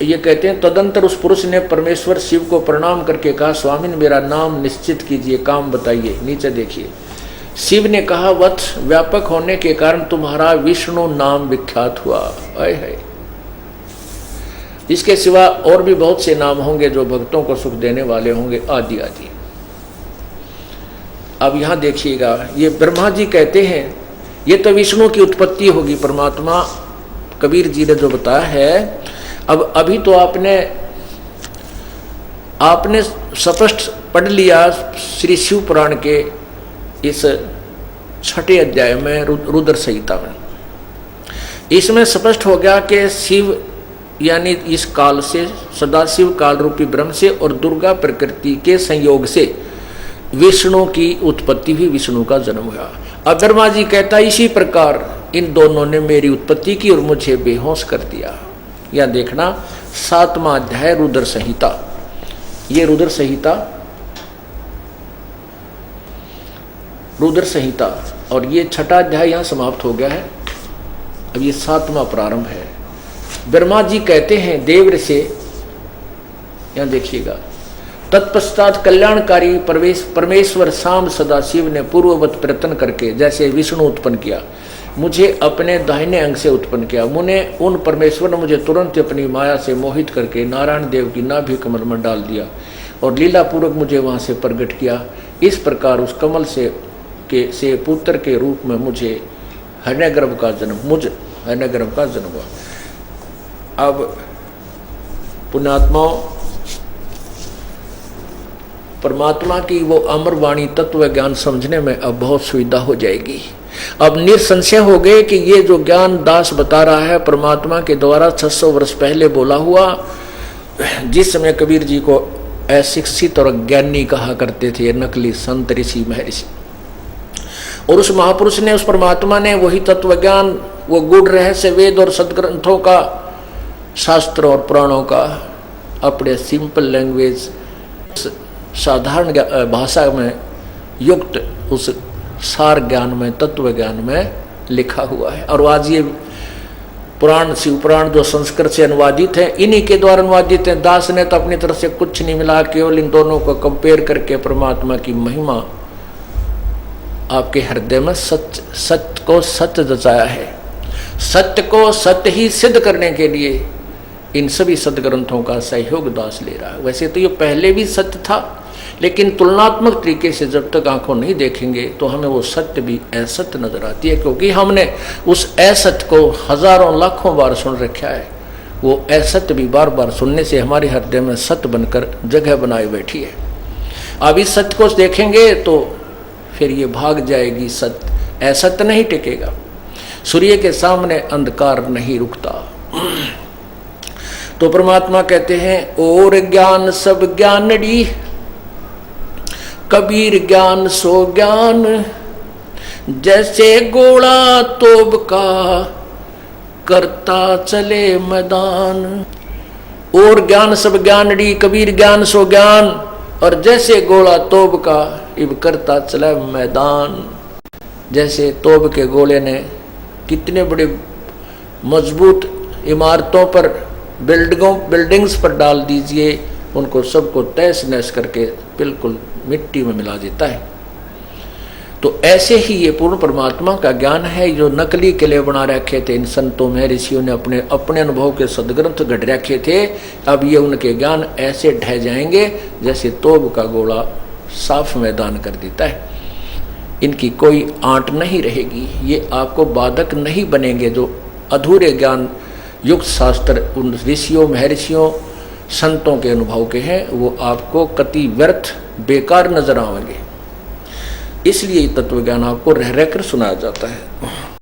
ये कहते हैं तदंतर उस पुरुष ने परमेश्वर शिव को प्रणाम करके कहा, स्वामी मेरा नाम निश्चित कीजिए, काम बताइए। नीचे देखिए, शिव ने कहा वत्स, व्यापक होने के कारण तुम्हारा विष्णु नाम विख्यात हुआ। आए है, इसके सिवा और भी बहुत से नाम होंगे जो भक्तों को सुख देने वाले होंगे, आदि आदि। अब यहां देखिएगा, ये ब्रह्मा जी कहते हैं ये तो विष्णु की उत्पत्ति होगी, परमात्मा कबीर जी ने जो बताया है। अब अभी तो आपने स्पष्ट पढ़ लिया श्री शिव पुराण के इस 6ठे अध्याय में, रुद्र संहिता में। इसमें स्पष्ट हो गया कि शिव यानी इस काल से, सदाशिव काल रूपी ब्रह्म से और दुर्गा प्रकृति के संयोग से विष्णु की उत्पत्ति हुई, विष्णु का जन्म हुआ। अब ब्रह्मा जी कहता इसी प्रकार इन दोनों ने मेरी उत्पत्ति की और मुझे बेहोश कर दिया। या देखना 7वां अध्याय रुद्र संहिता, ये रुद्र संहिता और ये 6ठा अध्याय यहाँ समाप्त हो गया है। अब ये 7वां प्रारंभ है। ब्रह्मा जी कहते हैं देव से, यहाँ देखिएगा, तत्पश्चात कल्याणकारी परमेश्वर शाम सदाशिव ने पूर्ववत प्रयत्न करके जैसे विष्णु उत्पन्न किया, मुझे अपने दाहिने अंग से उत्पन्न किया। उन परमेश्वर ने मुझे तुरंत अपनी माया से मोहित करके नारायण देव की नाभि कमल में डाल दिया और लीला पूर्वक मुझे वहां से प्रकट किया। इस प्रकार उस कमल से पुत्र के रूप में मुझे हिरण्यगर्भ का जन्म हुआ। अब पुण्यात्माओं, परमात्मा की वो अमर वाणी तत्व ज्ञान समझने में अब बहुत सुविधा हो जाएगी। अब निसंशय हो गए कि ये जो ज्ञान दास बता रहा है परमात्मा के द्वारा 600 वर्ष पहले बोला हुआ, जिस समय कबीर जी को अशिक्षित और ज्ञानी कहा करते थे, नकली संत ऋषि महर्षि, और उस महापुरुष ने, उस परमात्मा ने वही तत्व ज्ञान, वो गूढ़ रहस्य वेद और सदग्रंथों का, शास्त्र और पुराणों का अपने सिंपल लैंग्वेज, साधारण भाषा में युक्त उस सार ज्ञान में, तत्व ज्ञान में लिखा हुआ है। और आज ये पुराण, शिव पुराण जो संस्कृत से अनुवादित है, इन्हीं के द्वारा अनुवादित है। दास ने तो अपनी तरफ से कुछ नहीं मिला, केवल इन दोनों को कंपेयर करके परमात्मा की महिमा आपके हृदय में सत्य को सत्य जचाया है। सत्य को सत्य ही सिद्ध करने के लिए इन सभी सदग्रंथों का सहयोग दास ले रहा है। वैसे तो ये पहले भी सत्य था, लेकिन तुलनात्मक तरीके से जब तक आंखों नहीं देखेंगे तो हमें वो सत्य भी असत्य नजर आती है, क्योंकि हमने उस असत्य को हजारों लाखों बार सुन रखा है। वो असत्य भी बार बार सुनने से हमारे हृदय में सत्य बनकर जगह बनाए बैठी है। अब इस सत्य को देखेंगे तो फिर ये भाग जाएगी सत्य, असत्य नहीं टिकेगा। सूर्य के सामने अंधकार नहीं रुकता। तो परमात्मा कहते हैं, और ज्ञान सब ज्ञानड़ी, कबीर ज्ञान सो ज्ञान, जैसे गोला तोब का करता चले मैदान। और ज्ञान सब ज्ञानड़ी, कबीर ज्ञान सो ज्ञान, और जैसे गोला तोब का इब करता चला मैदान। जैसे तोब के गोले ने कितने बड़े मजबूत इमारतों पर, बिल्डिंग्स पर डाल दीजिए, उनको सबको तहस नहस करके बिल्कुल मिट्टी में मिला देता है। तो ऐसे ही ये पूर्ण परमात्मा का ज्ञान है जो नकली किले बना रखे थे इन संतों में ऋषियों ने, अपने अपने अनुभव के सदग्रंथ गढ़ रखे थे। अब ये उनके ज्ञान ऐसे ढह जाएंगे जैसे तोप का गोला साफ मैदान कर देता है। इनकी कोई आंट नहीं रहेगी, ये आपको बाधक नहीं बनेंगे। जो अधूरे ज्ञान युक्त शास्त्र उन ऋषियों महर्षियों संतों के अनुभव के हैं, वो आपको कति व्यर्थ बेकार नजर आएंगे। इसलिए तत्व ज्ञान आपको रह रहकर सुनाया जाता है।